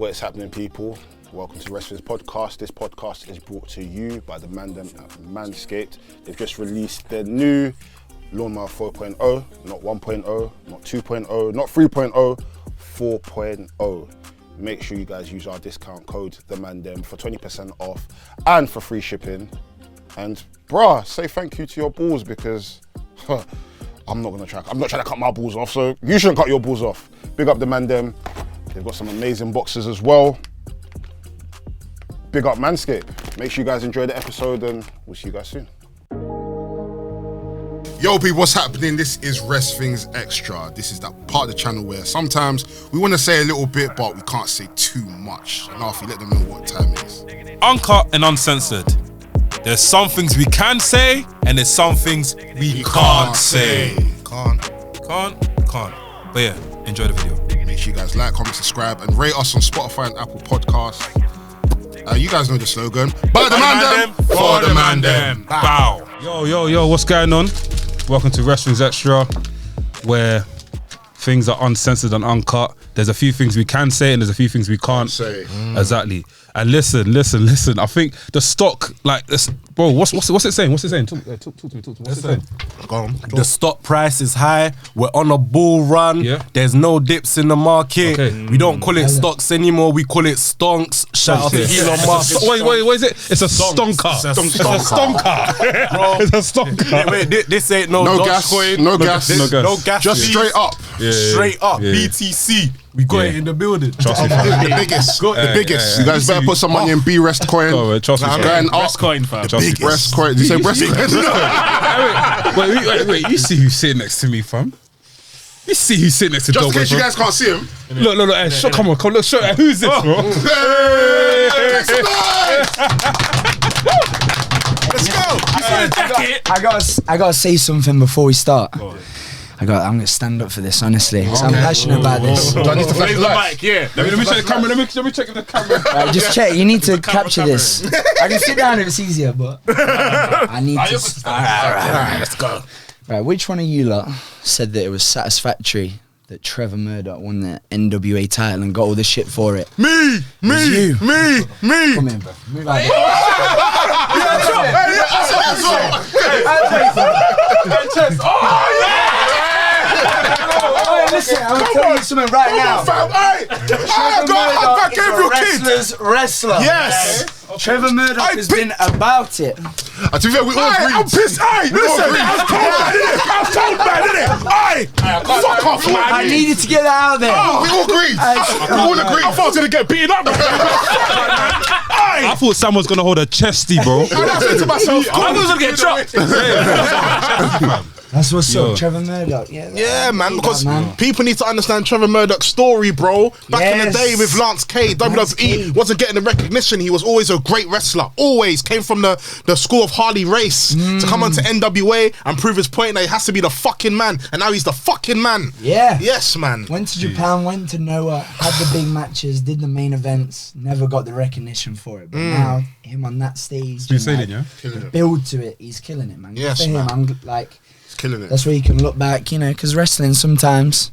What is happening, people? Welcome to Wresthings podcast. This podcast is brought to you by the man them at Manscaped. They've just released their new Lawnmower 4.0, not 1.0, not 2.0, not 3.0, 4.0. Make sure you guys use our discount code TheManDem for 20% off and for free shipping. And bruh, say thank you to your balls because I'm not trying to cut my balls off, so you shouldn't cut your balls off. Big up the ManDem. They've got some amazing boxes as well. Big up Manscaped. Make sure you guys enjoy the episode and we'll see you guys soon. Yo people, what's happening? This is Wresthings Extra. This is that part of the channel where sometimes we want to say a little bit but we can't say too much. And Alfie, let them know what time it is. Uncut and uncensored. There's some things we can say and there's some things we can't say. Can't. But yeah, enjoy the video. Make sure you guys like, comment, subscribe and rate us on Spotify and Apple Podcasts. You guys know the slogan. By the ManDem, for the ManDem. Bow. Yo, what's going on? Welcome to Wrestling's Extra, where things are uncensored and uncut. There's a few things we can say and there's a few things we can't say. Exactly. And listen. I think the stock, like this, bro. What's it saying? Talk to me. What's it saying? Go on. The stock price is high. We're on a bull run. Yeah. There's no dips in the market. Okay. We don't call it stocks anymore. We call it stonks. Shout out to Elon Musk. Wait, what is it? It's a stonker. It's a stonker. Bro. It's a stonker. Wait, this ain't no gas. Dogecoin. No gas. No gas. Just straight up. Straight up. Yeah. BTC. We got it in the building. Trust me. The biggest. You guys better put some money in Rest coin. Oh, trust me. Going up. Rest coin, fam. Rest coin. Did you say breast coin? Wait. You see who's sitting next to me, fam? You see who's sitting next to Just in Dojo, case you fam? guys can't see him. Look. Hey, come on. Look, show. Who's this, bro? Let's go. I gotta say something before we start. I'm gonna stand up for this, honestly. So I'm passionate about this. Do I need to flash the lights? Yeah. Let me check the camera. Let me check the camera. Right, just check. You need to capture this. I can sit down if it's easier, but I need to. Alright, Let's go. Right, which one of you lot said that it was satisfactory that Trevor Murdoch won the NWA title and got all the shit for it? Me. Come here, bro. Move out Listen, I'm gonna tell you something right now. I got Gabriel Kidd. Wrestler. Yes. Trevor Murdoch has been about it. To be fair, we all agreed. I'm pissed. Listen, I was told bad, innit? Fuck off, man. I needed to get that out there. We all agreed. I thought I was gonna get beaten up. I thought someone's gonna hold a chesty, bro. I said to myself, I was gonna get chopped. That's what's up, Trevor Murdoch. Yeah, man, because people need to understand Trevor Murdoch's story, bro. Back in the day with Lance Cade, WWE wasn't getting the recognition. He was always a great wrestler. Always came from the school of Harley Race to come onto NWA and prove his point that he has to be the fucking man. And now he's the fucking man. Yeah. Yes, man. Went to Japan, went to Noah, had the big matches, did the main events, never got the recognition for it. But now, him on that stage, the build to it, he's killing it, man. Yes, for him, man. I'm like... Killing it. That's where you can look back, because wrestling sometimes,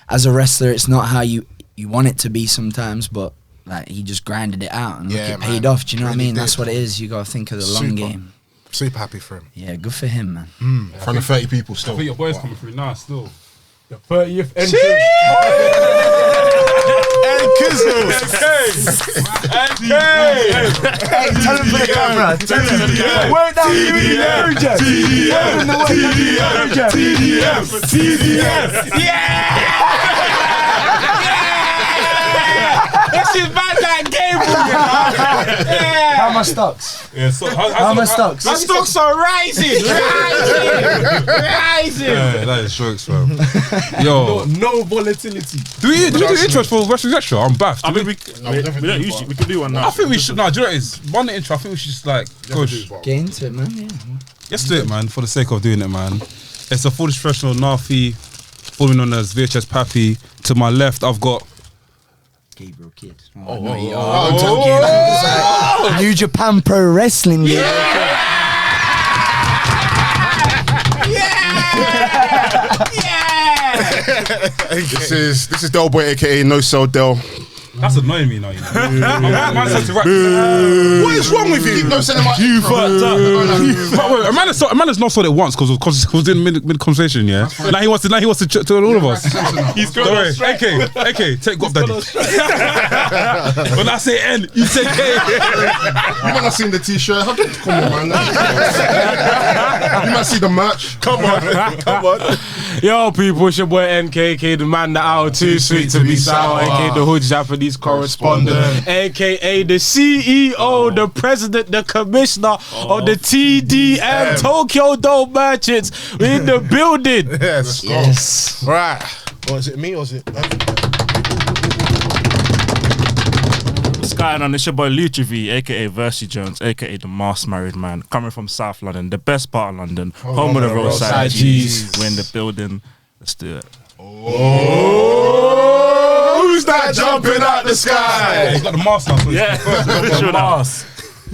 as a wrestler, it's not how you want it to be sometimes, but like he just grinded it out and look, it paid off. Do you know what I mean? That's what it is. You gotta think of the long game. Super happy for him. Yeah, good for him, man. In front of 30 people still. I think your boy's coming through now still. The 30th entrance. And Kizzle. Hey, tell him for the camera. Work down TDM. This is bad like Gabriel. How my stocks? Yeah, so How my stocks? My stocks are rising. Yeah, that is jokes, fam. Yo, No volatility. do we do intros for Wrestling's Extra? I'm baffed. I mean, we don't usually. We can do one now. I think we should. No, do you know what it is? One intro. I think we should just like gosh. Get into it, man. Yeah. Let's do it, man. For the sake of doing it, man. It's a full professional Nafi, formerly known as VHS Pappy. To my left, I've got Gabriel Kidd. New Japan Pro Wrestling. This is Del Boy, aka No Cell Del. That's annoying me now, you know. Man said to rap. What is wrong with you? Don't send them out. You fucked up. A man has not said it once because he was in mid conversation, yeah. Now he wants to tell all of us. He's Don't worry. AK, take God, daddy. When I say N, you say K. You might not seen the t-shirt. Come on, man. You might see the merch. Come on. Yo, people, it's your boy NKK, the man that out too sweet to be sour, aka the hood Japanese correspondent, aka the CEO, the president, the commissioner of the TDM Tokyo Dome Merchants. We're in the building. Yes. Right. Or is it me or is it? What's going on? It's your boy Lucha V, aka Versi Jones, aka the Masked Married Man, coming from South London, the best part of London, home of the roadside G's. We're in the building. Let's do it. Oh, who's that jumping out the sky? He's got the mask now. Yeah, The mask.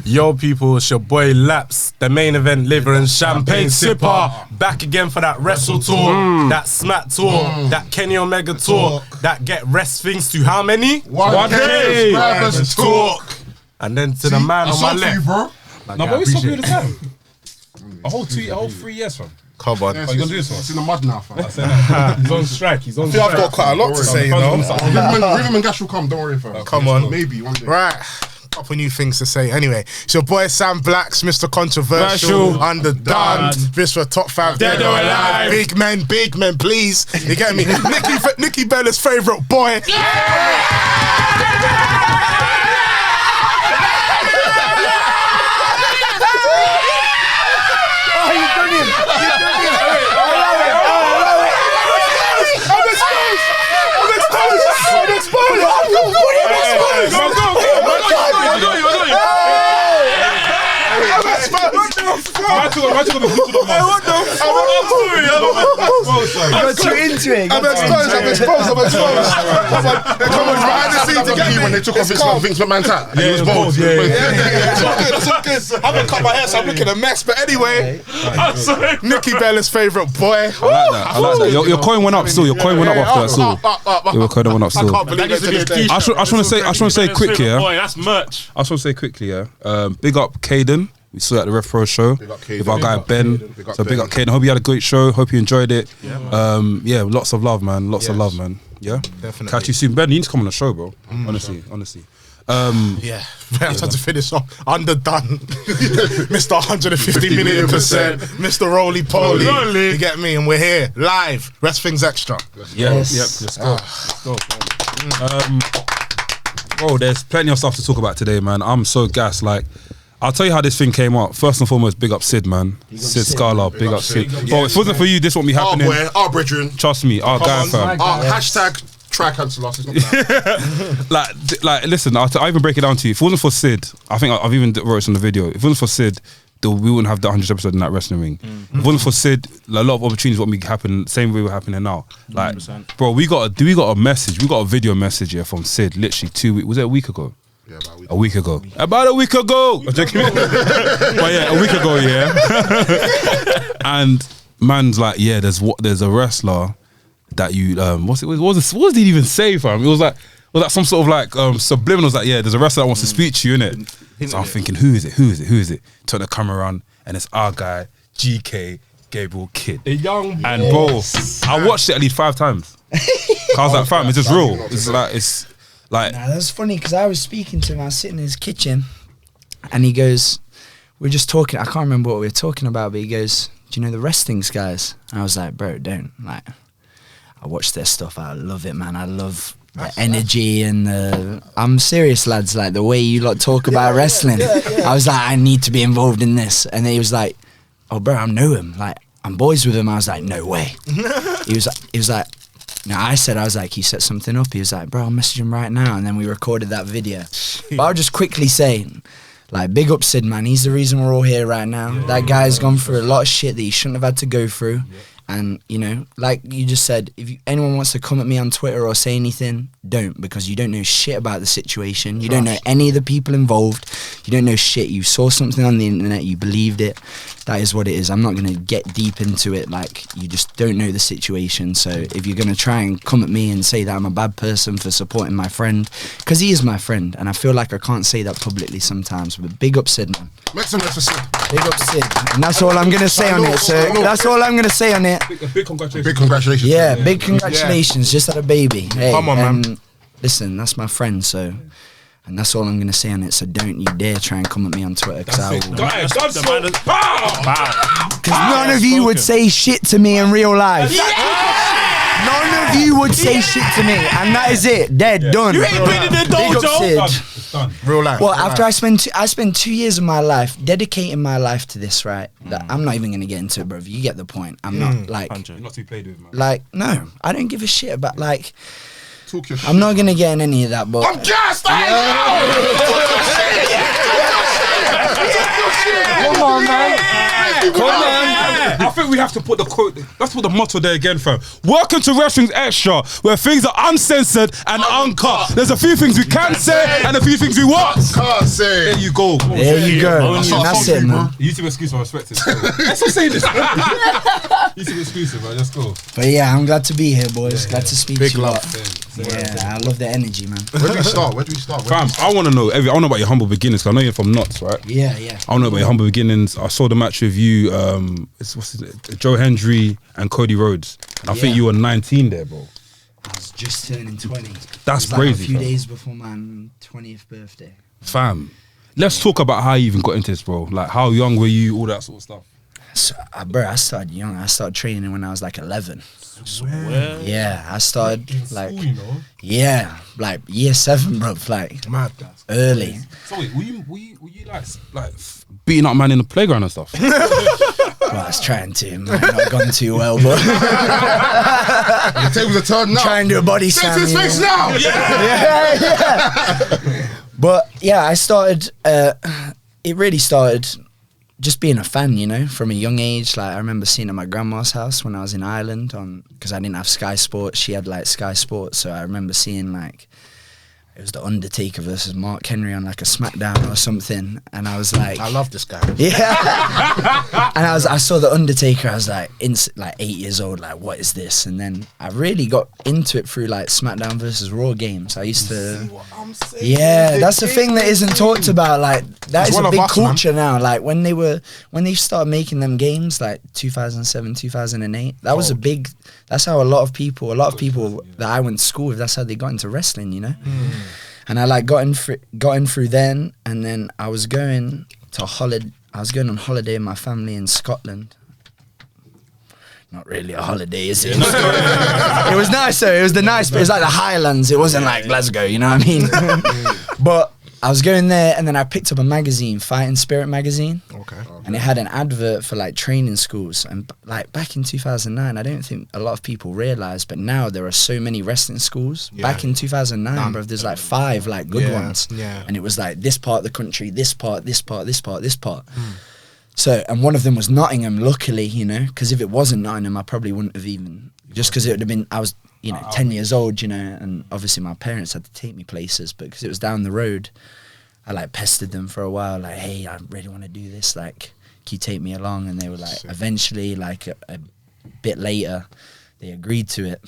Yo, people, it's your boy Laps, the main event liver and champagne sipper. Back again for that wrestle tour, that smack tour, that Kenny Omega tour, that get Wresthings to how many? 1K subscribers talk. And then to the man on my left. bro. No, but we stop you all the time. A whole 3 years, fam. Come on. Are you gonna do this one? It's in the mud now, fam. He's on strike. He's on I think I've got quite a lot to say, you know. Rhythm and Gash will come. Don't worry, fam. Come on. Maybe one day. Right. Couple new things to say. Anyway, it's your boy Sam Blacks, Mr. Controversial, Underdone, Mr. Top 5 Dead or Alive. Big men, please. You get me? Nikki Bella's favourite boy. Got you into it. I'm exposed. Come on, behind the scenes again. When they took off Vince McMahon's hat, and he was bald. It's all good. I haven't cut my hair, so I'm looking a mess. But anyway, Nikki Bella's favourite boy. I like that. Your coin went up still. Your coin went up after that still. Your coin went up I still. can't believe it to this day. I just want to say quickly, yeah. Boy, that's merch. I just want to say quickly, yeah. Big up Caden. We saw you at the Ref Pro show Big up Caden. with our guy Ben. Big up So big Ben. up Caden. Hope you had a great show. Hope you enjoyed it. Yeah, lots of love, man. Lots of love, man. Yeah, Definitely. Catch you soon, Ben. You need to come on the show, bro. Honestly. Yeah, I tried to finish off. Underdone, Mr. 150 million %, Mr. Roly Poly. You get me? And we're here live. Wresthings Extra. Yes. Let's go. Bro, there's plenty of stuff to talk about today, man. I'm so gassed. Like, I'll tell you how this thing came up. First and foremost, big up Sid, man. Sid Scala, big up Sid. Bro, if it wasn't for you, this wouldn't be Our happening. boy, our brethren. Trust me, our guy, fam. Hashtag try cancel us. It's not bad. Like, listen, I even break it down to you. If it wasn't for Sid, I think I've even wrote this on the video. If it wasn't for Sid, we wouldn't have the 100th episode in that wrestling ring. If it wasn't for Sid, a lot of opportunities wouldn't be happening same way we're happening now. Like, 100%. bro, we got a message. We got a video message here from Sid. Literally 2 weeks. Was it a week ago? Yeah, about A week ago. About a week ago. I'm joking. But yeah, a week ago, yeah. And man's like, yeah, there's a wrestler that you what did he even say, fam? It was like some sort of like subliminal. It was like, yeah, there's a wrestler that wants to speak to you, innit? So I'm thinking, who is it? Turn the camera around and it's our guy, GK Gabriel Kidd. The young boy. And bro, I watched it at least 5 times. I was like, fam, it's just real. It's like Nah, that's funny because I was speaking to him. I was sitting in his kitchen, and he goes, "We're just talking. I can't remember what we were talking about, but he goes, do you know the Wresthings guys?" And I was like, "Bro, don't like." I watch their stuff. I love it, man. I love the energy and the. I'm serious, lads. Like the way you lot talk about wrestling. I was like, I need to be involved in this, and he was like, "Oh, bro, I know him. Like I'm boys with him." I was like, "No way." He was like. No, I was like, he set something up. He was like, bro, I'll message him right now. And then we recorded that video. But I'll just quickly say, like, big up Sid, man. He's the reason we're all here right now. That guy's gone through a lot of shit that he shouldn't have had to go through. And, you know, like you just said, if anyone wants to come at me on Twitter or say anything, don't, because you don't know shit about the situation. You don't know any of the people involved. You don't know shit. You saw something on the internet, you believed it. That is what it is. I'm not going to get deep into it. Like, you just don't know the situation. So if you're going to try and come at me and say that I'm a bad person for supporting my friend, because he is my friend, and I feel like I can't say that publicly sometimes, but big up Sid, man. Make some noise for Sid. Big up Sid. And that's all I'm going to say on it. So that's all I'm going to say on it. Big congratulations. Big congratulations. Yeah, big congratulations. Just had a baby. Hey, come on, man. Listen, that's my friend, so... And that's all I'm going to say on it, so don't you dare try and come at me on Twitter, because I will... Because none of you would say shit to me in real life. None of you would say shit to me, and that is it. They're done. You ain't been in the dojo. It's done. Real life. Well, after I spent 2 years of my life dedicating my life to this, right? That I'm not even going to get into it, bro. You get the point. I'm not, like... You're not too played with, man. Like, no. I don't give a shit about, like... I'm not gonna get in any of that, but I'm gassed. Come on, man. Come on. I think we have to put the quote. Let's put the motto there again, fam. Welcome to Wrestling's Extra, where things are uncensored and uncut. There's a few things we can say and a few things we can't say. There you go. There you go. And that's it, man. YouTube exclusive, I respect it. Let's not say this. YouTube exclusive, man. Let's go. But yeah, I'm glad to be here, boys. Glad to speak to you lot. Big Yeah, I love the energy, man. Where do we start? Fam, I want to know. I want to know about your humble beginnings. 'Cause I know you're from Knots, right? Yeah. I want to know about your humble beginnings. I saw the match with you, Joe Hendry and Cody Rhodes. And I think you were 19 there, bro. I was just turning 20. That's it was crazy. Like a few fam. days before my 20th birthday. Fam, let's talk about how you even got into this, bro. Like, how young were you? All that sort of stuff. So, bro, I started young. I started training when I was like 11. Swear. Yeah, I started like School, you know? yeah, like year 7, bro. Like Mad. early. So wait, were you like beating up man in the playground and stuff? Well, I was trying to. Might not have gone too well, but The tables are turned now. trying to do a body Face slam. his you face know. now. Yeah. But yeah, I started. It really started just being a fan, you know, from a young age. Like I remember seeing at my grandma's house when I was in Ireland because I didn't have Sky Sports. She had like Sky Sports, so I remember seeing like it was the Undertaker versus Mark Henry on like a SmackDown or something, and I was like, I love this guy. yeah. And I saw the Undertaker. I was like, 8 years old. Like, what is this? And then I really got into it through like SmackDown versus Raw games. I used to. Yeah, that's the thing that isn't talked about. Like, that is one a of big us, culture now. Like when they started making them games, like 2007, 2008. That was a big. That's how a lot of people that I went to school with, that's how they got into wrestling, you know. And I like got in through then, and then I was going on holiday with my family in Scotland. Not really a holiday, is it? It was nice though. It was but it was like the Highlands. It wasn't like Glasgow, you know what I mean? But I was going there, and then I picked up a magazine, Fighting Spirit magazine. Okay. And it had an advert for like training schools. And like back in 2009, I don't think a lot of people realised, but now there are so many wrestling schools. Yeah. Back in 2009, bro, there's like 5 like good ones. Yeah. And it was like this part of the country, this part. So, and one of them was Nottingham, luckily, you know, because if it wasn't Nottingham, I probably wouldn't have even, just because it would have been, I was, 10 years old, you know, and obviously my parents had to take me places, but because it was down the road, I like pestered them for a while, like, hey, I really want to do this, like, can you take me along? And they were like, eventually, like a bit later, they agreed to it,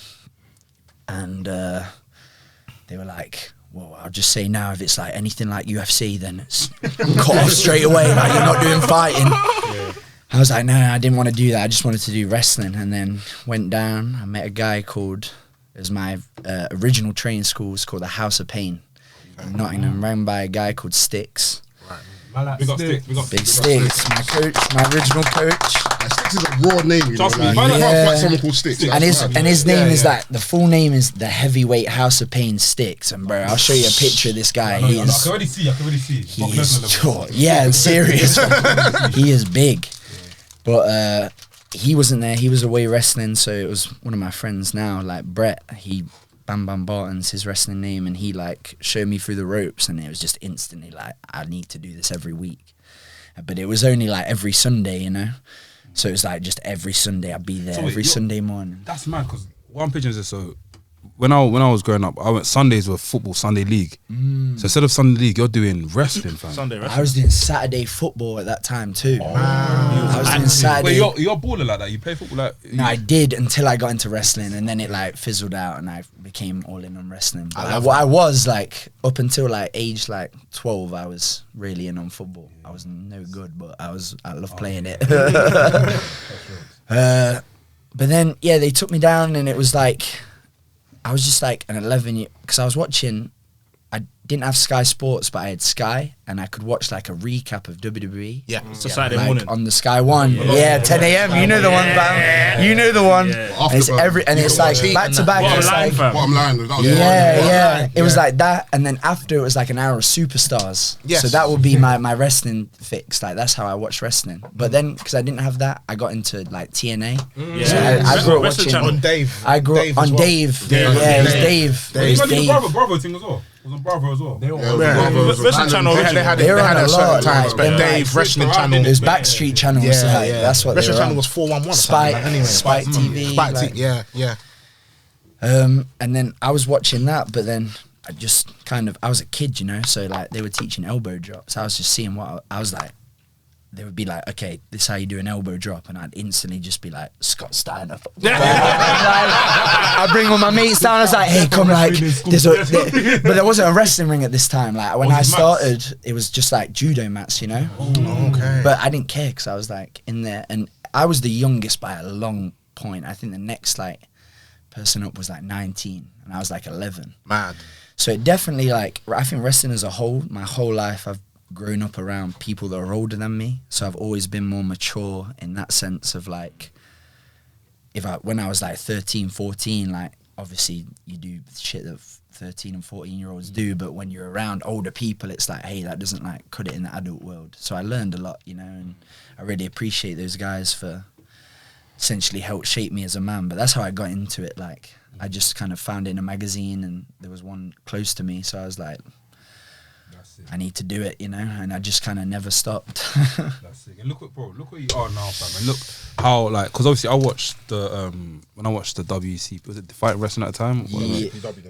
and they were like, well, I'll just say now, if it's like anything like UFC, then it's cut off straight away, like you're not doing fighting. Yeah. I was like, no, I didn't want to do that. I just wanted to do wrestling. And then went down. I met a guy called, it was my original training school, was called the House of Pain in Nottingham, ran by a guy called Sticks. Right. We got Big Sticks, my coach, my original coach. Sticks is a raw name, you know. Trust me, Like, you can't fight someone called Sticks. And his name is like, the full name is the Heavyweight House of Pain Sticks. And bro, I'll show you a picture of this guy. I can already see. He is yeah, serious. He is big. But he wasn't there. He was away wrestling, so it was one of my friends now, like Brett. He Bam Bam Barton's his wrestling name, and he like showed me through the ropes, and it was just instantly like, I need to do this every week. But it was only like every Sunday, you know. So it was like just every Sunday I'd be there, So wait, every Sunday morning. That's mad because what I'm picturing is so when I was growing up, I went Sundays with football, Sunday league. So instead of Sunday league, you're doing wrestling, fam. Sunday I wrestling. was doing Saturday football at that time too. I was doing Saturday. Wait, you're a baller like that. You play football like. No, I did until I got into wrestling, and then it like fizzled out, and I became all in on wrestling. But I was like up until like age like 12, I was really in on football. I was no good, but I loved playing it. But then they took me down, and it was like I was just like an 11 because I was watching. I didn't have Sky Sports, but I had Sky, and I could watch like a recap of WWE. Yeah, it's a Saturday morning. On the Sky One. Yeah, 10 a.m. You know the one, fam. You know the one. Yeah. And it's like back to back. Bottom It's line, like, fam. Bottom line. That was yeah. It was like that, and then after it was like an hour of Superstars. Yes. So that would be my wrestling fix. Like that's how I watched wrestling. But then because I didn't have that, I got into like TNA. Yeah. So I grew up Wrestling watching. channel. on Dave. I grew up as on well. Dave. Yeah, it was Dave. It was Dave. Bravo thing as well. It was on Bravo as well. Wrestling channel. They had They were it on at a certain lot, times, like, but yeah. Dave Wrestling Channel. It was Backstreet Channel. That's what Wrestling they were Channel on. was 411. Spike, Anyway, Spike TV. Spike like- TV. Yeah. And then I was watching that, but then I just I was a kid, so like they were teaching elbow drops. I was just seeing what I was like. They would be like, okay, this is how you do an elbow drop. And I'd instantly just be like, Scott Steiner. I'd bring all my mates down. I was like, hey, come like, but there wasn't a wrestling ring at this time. Like when I started, it was just like judo mats, Okay. But I didn't care because I was like in there. And I was the youngest by a long point. I think the next like person up was like 19 and I was like 11. Mad. So it definitely like, I think wrestling as a whole, my whole life I've grown up around people that are older than me. So I've always been more mature in that sense of like, when I was like 13, 14, like obviously you do shit that 13 and 14-year-olds do, but when you're around older people, it's like, hey, that doesn't like cut it in the adult world. So I learned a lot, and I really appreciate those guys for essentially helped shape me as a man. But that's how I got into it. Like I just kind of found it in a magazine and there was one close to me. So I was like, I need to do it, and I just kind of never stopped. That's it. And look what you are now, fam. And look how because obviously I watched the when I watched the WCP, was it Defiant Wrestling at the time?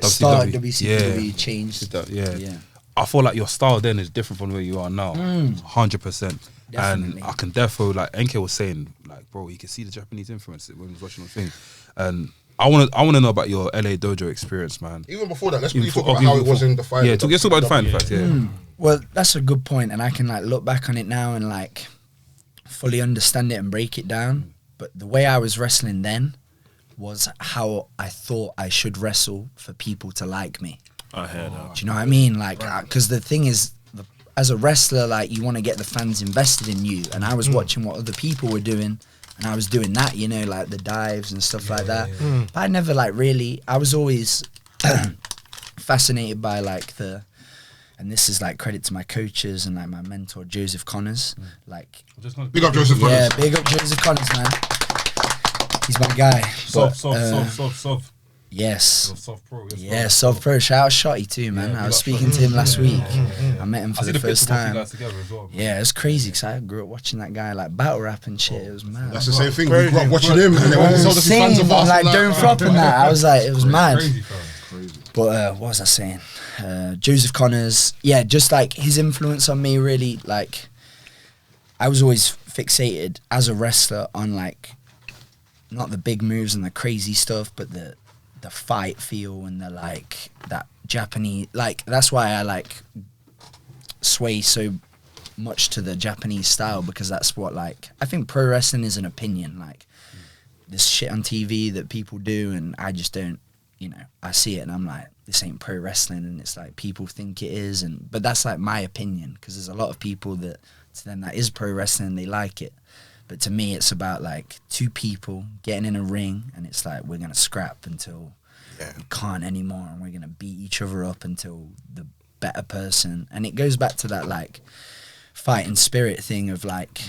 Start WCW changed. Yeah. I feel like your style then is different from where you are now, 100%. Definitely. And I can therefore, like NK was saying, like bro, you can see the Japanese influence when he was watching the thing, and I want to know about your LA dojo experience, man. Even before that, let's really talk about how it was in Defiant. Yeah, let's talk about Defiant, in fact. Yeah. Well, that's a good point, and I can like look back on it now and like fully understand it and break it down. But the way I was wrestling then was how I thought I should wrestle for people to like me. I hear that. Do you know what I mean? Like, because the thing is, as a wrestler, like you want to get the fans invested in you, and I was watching what other people were doing. And I was doing that, like the dives and stuff like that. But I never like really, I was always fascinated by like and this is like credit to my coaches and like my mentor, Joseph Connors. Like, Big up Joseph Connors. yeah, big up Joseph Connors, man. He's my guy. Soft. Yes. Soft pro. Yeah, Soft Pro. Shout out Shotty too, man. Yeah, I was big up speaking to him last week. I met him for the first time. Yeah, Yeah, it's crazy because I grew up watching that guy like battle rap and shit. It was mad. That's the same thing. We grew up watching him, and then all of a sudden fans of us like Don't Flop and that. I was like, it was mad. Crazy. But what was I saying? Joseph Connors. Yeah, just like his influence on me really, like I was always fixated as a wrestler on like not the big moves and the crazy stuff, but the fight feel and the like that Japanese, like that's why I like sway so much to the Japanese style, because that's what like I think pro wrestling is an opinion. Like this shit on TV that people do and I just don't, I see it and I'm like, this ain't pro wrestling, and it's like people think it is, but that's like my opinion, because there's a lot of people that to them that is pro wrestling and they like it. But to me, it's about like two people getting in a ring, and it's like we're gonna scrap until we can't anymore, and we're gonna beat each other up until the better person. And it goes back to that like fighting spirit thing of like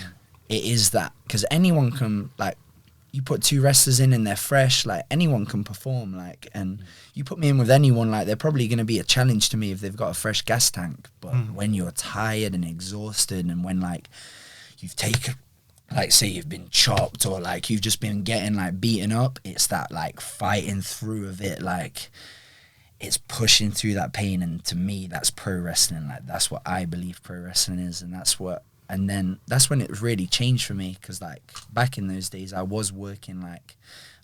it is that, because anyone can, like you put two wrestlers in and they're fresh, like anyone can perform, like, and you put me in with anyone, like they're probably gonna be a challenge to me if they've got a fresh gas tank. But when you're tired and exhausted, and when like you've taken like say you've been chopped or like you've just been getting like beaten up, it's that like fighting through of it, like it's pushing through that pain. And to me, that's pro wrestling. Like that's what I believe pro wrestling is, and then that's when it really changed for me, because like back in those days I was working, like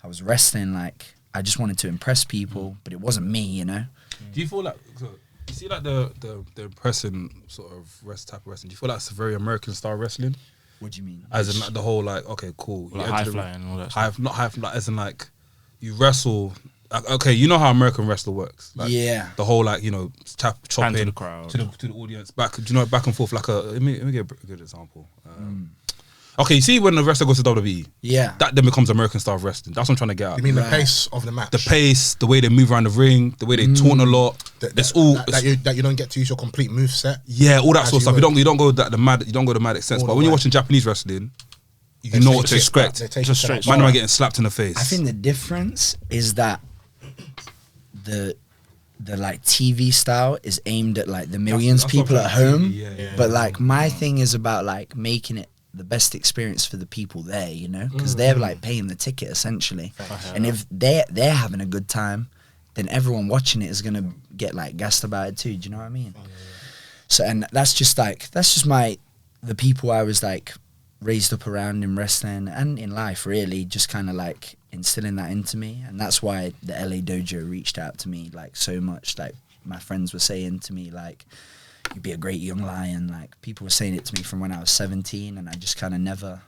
I was wrestling, like I just wanted to impress people, but it wasn't me, you know. Do you feel like, so you see like the impressing sort of type of wrestling, do you feel like it's a very American style wrestling? What do you mean? As in like the whole like, okay, cool. Like high flying and all that stuff. Not high flying, as in like you wrestle. Like, okay, you know how American wrestler works. Like, yeah. The whole like, you know, chopping to the crowd, to the audience, back. Do you know, back and forth. Like let me get a good example. Okay, you see when the wrestler goes to WWE, yeah, that then becomes American style wrestling. That's what I'm trying to get at. You mean the pace of the match? The pace, the way they move around the ring, the way they taunt a lot. That you don't get to use your complete move set. Yeah, all that sort of stuff. You don't go the mad extent. But when you're watching Japanese wrestling, you know what to expect. Just straight. Man, am I getting slapped in the face? I think the difference is that the like TV style is aimed at like the millions people at home, but like my thing is about like making it the best experience for the people there, you know, because they're like paying the ticket essentially, and if they're having a good time, then everyone watching it is gonna get like gassed about it too. Do you know what I mean? So, and that's just the people I was like raised up around in wrestling and in life, really, just kind of like instilling that into me. And that's why the LA Dojo reached out to me like so much. Like my friends were saying to me like, you'd be a great young lion. Like people were saying it to me from when I was 17, and I just kind of never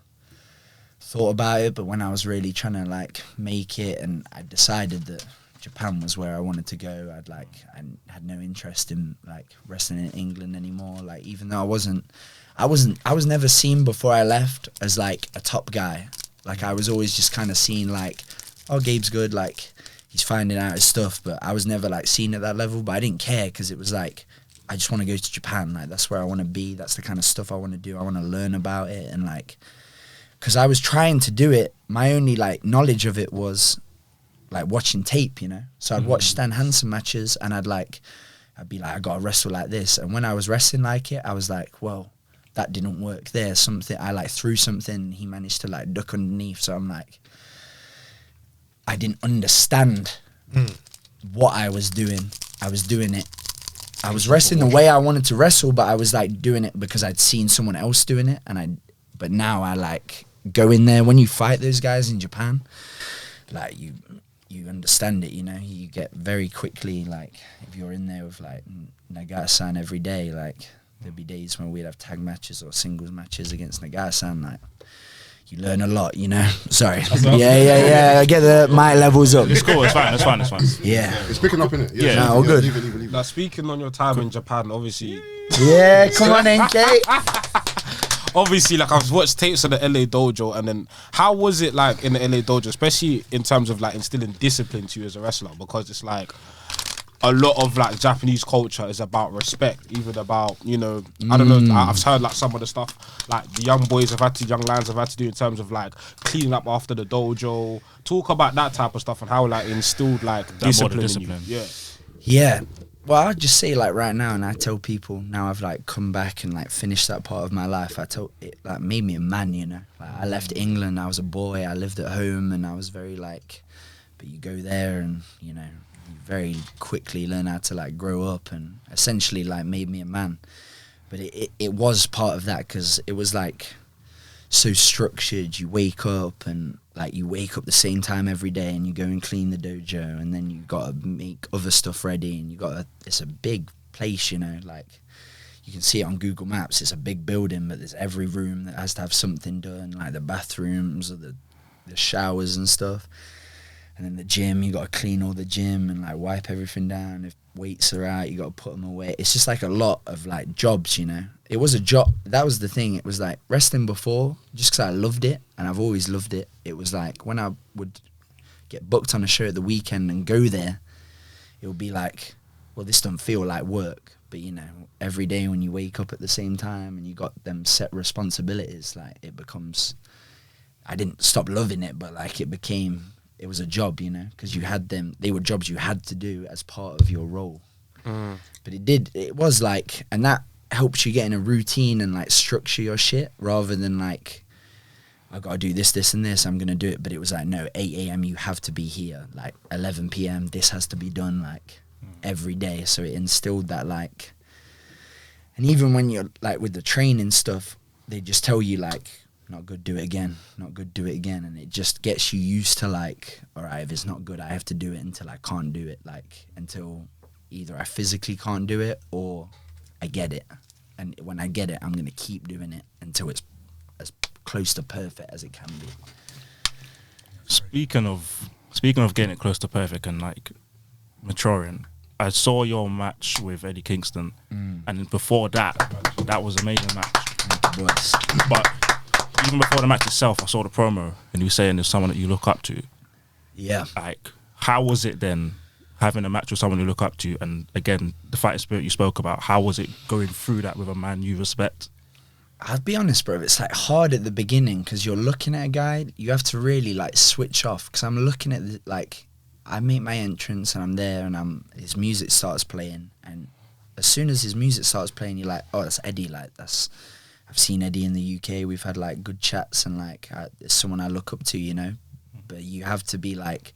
thought about it. But when I was really trying to like make it, and I decided that Japan was where I wanted to go, I had no interest in like wrestling in England anymore. Like even though I was never seen before I left as like a top guy. Like I was always just kind of seen like, oh, Gabe's good, like he's finding out his stuff, but I was never like seen at that level. But I didn't care, because it was like, I just want to go to Japan. Like that's where I want to be. That's the kind of stuff I want to do. I want to learn about it, and like, because I was trying to do it, my only like knowledge of it was like watching tape, you know. So I'd watch Stan Hansen matches, and I'd be like, I gotta wrestle like this. And when I was wrestling like it, I was like, well, that didn't work there. Something I like threw something, he managed to like duck underneath. So I'm like, I didn't understand what I was doing. I was doing it. I was wrestling the way I wanted to wrestle, but I was like doing it because I'd seen someone else doing it. But now I like go in there. When you fight those guys in Japan, like you understand it, you know. You get very quickly, like if you're in there with like Nagata-san every day, like there'd be days when we'd have tag matches or singles matches against Nagata-san, like you learn a lot, you know. Sorry. Yeah. I get my levels up. It's cool. It's fine. Yeah. It's picking up, innit? Yeah. No, all good. Leave Now it. speaking on your time in Japan, obviously. Yeah, come on, NK. Obviously, like I've watched tapes of the LA Dojo, and then how was it like in the LA Dojo, especially in terms of like instilling discipline to you as a wrestler? Because it's like a lot of like Japanese culture is about respect, even about, you know, I don't know, I've heard like some of the stuff like the young lions have had to do in terms of like cleaning up after the dojo. Talk about that type of stuff and how like instilled like discipline in you. Yeah. Well, I'd just say like right now, and I tell people now I've like come back and like finished that part of my life, I told it like made me a man, you know. Like I left England, I was a boy, I lived at home, and I was very like, but you go there and, you know, you very quickly learn how to like grow up, and essentially like made me a man. But it was part of that, because it was like so structured. You wake up and like you wake up the same time every day, and you go and clean the dojo, and then you gotta make other stuff ready, and it's a big place, you know. Like you can see it on Google Maps, it's a big building, but there's every room that has to have something done, like the bathrooms or the showers and stuff. And then the gym, you got to clean all the gym and like wipe everything down. If weights are out, you got to put them away. It's just like a lot of like jobs, you know. It was a job. That was the thing. It was like wrestling before, just because I loved it, and I've always loved it. It was like when I would get booked on a show at the weekend and go there, it would be like, well, this don't feel like work. But, you know, every day when you wake up at the same time and you got them set responsibilities, like it becomes, I didn't stop loving it, but like it was a job, you know, because you had them, they were jobs you had to do as part of your role. But it was like, and that helps you get in a routine and like structure your shit, rather than like I gotta do this, this, and this. I'm gonna do it, but it was like, no, 8 a.m. you have to be here. Like 11 p.m. this has to be done like every day. So it instilled that like, and even when you're like with the training stuff, they just tell you like, not good, do it again. Not good, do it again, and it just gets you used to like, all right, if it's not good, I have to do it until I can't do it. Like until either I physically can't do it or I get it, and when I get it, I'm gonna keep doing it until it's as close to perfect as it can be. Speaking of getting it close to perfect and like maturing, I saw your match with Eddie Kingston, and before that was an amazing match. But even before the match itself, I saw the promo, and you were saying there's someone that you look up to. Yeah. Like, how was it then having a match with someone you look up to? And again, the fighting spirit you spoke about, how was it going through that with a man you respect? I'll be honest, bro, it's like hard at the beginning because you're looking at a guy, you have to really like switch off, because I'm looking at like, I make my entrance and I'm there and his music starts playing, and as soon as his music starts playing, you're like, oh, that's Eddie. Like I've seen Eddie in the UK, we've had like good chats, and like it's someone I look up to, you know. But you have to be like,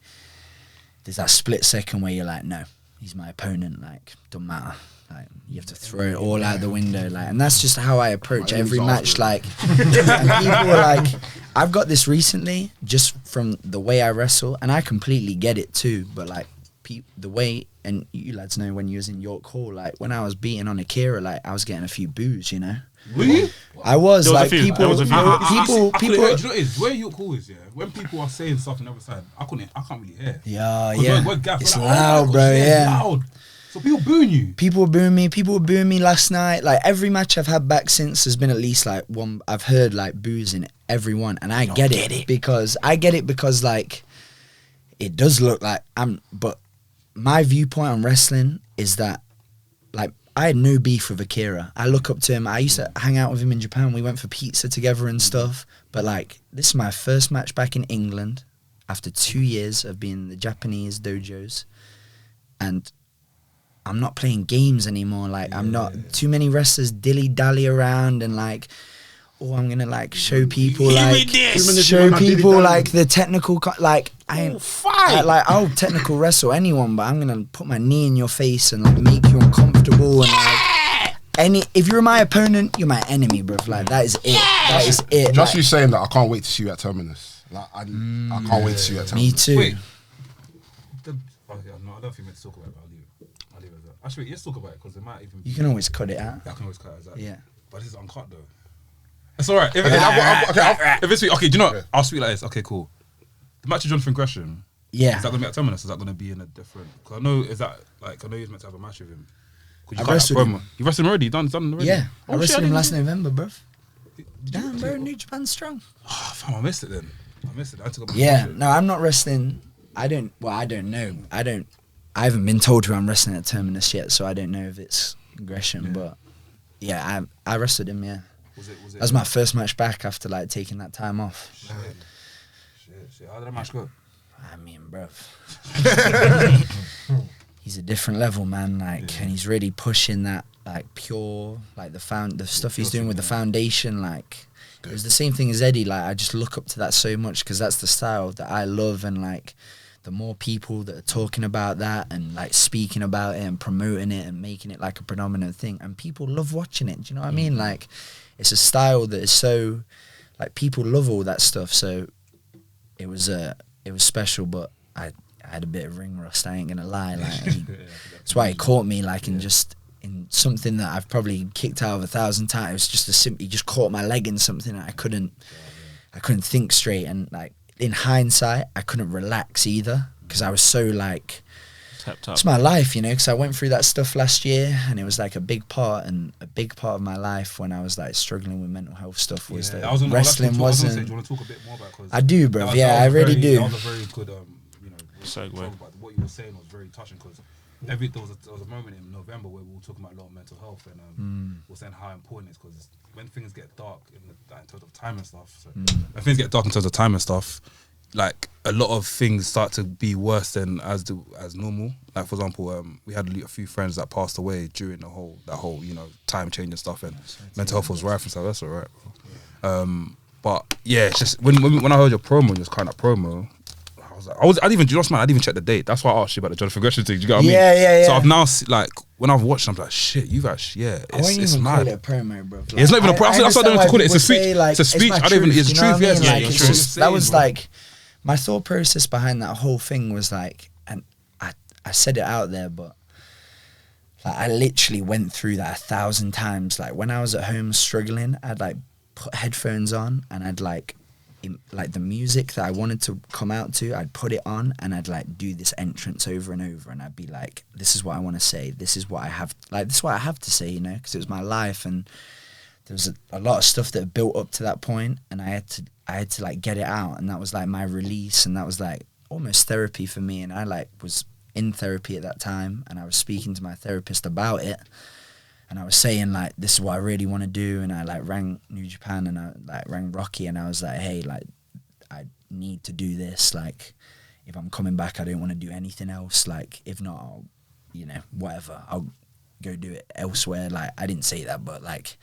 there's that split second where you're like, no, he's my opponent, like don't matter. Like you have to throw it all out the window, like, and that's just how I approach every match. Like, and people were like, I've got this recently just from the way I wrestle, and I completely get it too. But like, the way, and you lads know when you was in York Hall, like when I was beating on Akira, like I was getting a few boos, you know. Were you? I was There was like a few. people. There was a few. People. Do you know what it is? Where York Hall is, yeah. When people are saying stuff on the other side, I can't really hear. Yeah. We're gaffed, It's like, loud, oh my bro. gosh, Yeah. Loud. So people booing you. People were booing me. People were booing me last night. Like every match I've had back since, there's been at least like one. I've heard like boos in every one, and I get it because like it does look like But my viewpoint on wrestling is that like I had no beef with Akira. I look up to him. I used to hang out with him in Japan. We went for pizza together and stuff. But like this is my first match back in England after 2 years of being in the Japanese dojos, and I'm not playing games anymore. Like I'm not too many wrestlers dilly-dally around and like, oh, I'm gonna like show people like the technical like I ain't I'll technical wrestle anyone, but I'm gonna put my knee in your face and like make you uncomfortable and like if you're my opponent, you're my enemy, bro. Like that is it. That is it. Just like, you saying that, I can't wait to see you at Terminus. Like I can't wait to see you at Terminus. Me too. Wait. No, I don't think we're meant to talk about it, but I'll leave it at that. Actually, let's talk about it because it might even. You can always cut it out. I can always cut it, exactly. Yeah. But this is uncut though. It's alright. If it's sweet, okay, do you know what? I'll speak like this. Okay, cool. The match of Jonathon Gresham. Yeah. Is that gonna be at Terminus? Is that gonna be in a different? Because I know I know he's meant to have a match with him. I wrestled him. You wrestled him already? You done already? Yeah. I wrestled him last night. November, bro. Did Damn, you? bro, New Japan strong. Oh, fam, I missed it then. I had to go back. Yeah, and watch it. no, I'm not wrestling. I don't know. I haven't been told who I'm wrestling at Terminus yet, so I don't know if it's Gresham. But yeah, I wrestled him. Yeah, that was my first match back after like taking that time off. Shit. How did that match go? I mean, bro, he's a different level, man. Like, and he's really pushing that like pure, like the stuff he's doing with the foundation, like. It was the same thing as Eddie. Like I just look up to that so much because that's the style that I love, and like the more people that are talking about that and like speaking about it and promoting it and making it like a predominant thing, and people love watching it. Do you know what I mean? Like it's a style that is so like people love all that stuff. So it was special, but I had a bit of ring rust. I ain't gonna lie. Like that's why he caught me like in something that I've probably kicked out of 1,000 times. He just caught my leg in something that I couldn't think straight, and like in hindsight I couldn't relax either because I was so like it's my life, you know, because I went through that stuff last year and it was like a big part of my life when I was like struggling with mental health stuff was that wrestling wasn't. Do you want to talk a bit more about? Cause I do, bro. I really do. That was a very good segue. What you were saying was very touching because there was a moment in November where we were talking about a lot of mental health and we were saying how important it is because when things get dark in terms of time and stuff, when things get dark in terms of time and stuff, like a lot of things start to be worse than as normal. Like for example, we had a few friends that passed away during that whole time change and stuff, and mental health was rife and stuff. That's alright, bro. But yeah, it's just when I heard your promo, just kind of promo. I didn't even check the date. That's why I asked you about the Jonathan Gresham thing. Do you get what I mean? Yeah. So I've now like when I've watched, I'm like, shit, you've actually, it's mad. Call it a promo, bro. Like, It's not even a promo. That's what I don't want to call it. It's a speech. It's a speech. I don't even. It's truth. Yes, it's just that was like my thought process behind that whole thing was like, and I said it out there, but like I literally went through that 1,000 times. Like when I was at home struggling, I'd like put headphones on and I'd like the music that I wanted to come out to, I'd put it on and I'd like do this entrance over and over, and I'd be like, this is what I want to say, this is what I have to say, you know, because it was my life, and there was a lot of stuff that built up to that point, and I had to like get it out, and that was like my release, and that was like almost therapy for me. And I like was in therapy at that time, and I was speaking to my therapist about it. And I was saying, like, this is what I really want to do. And I, like, rang New Japan and I, like, rang Rocky. And I was like, hey, like, I need to do this. Like, if I'm coming back, I don't want to do anything else. Like, if not, I'll, you know, whatever. I'll go do it elsewhere. Like, I didn't say that. But, like,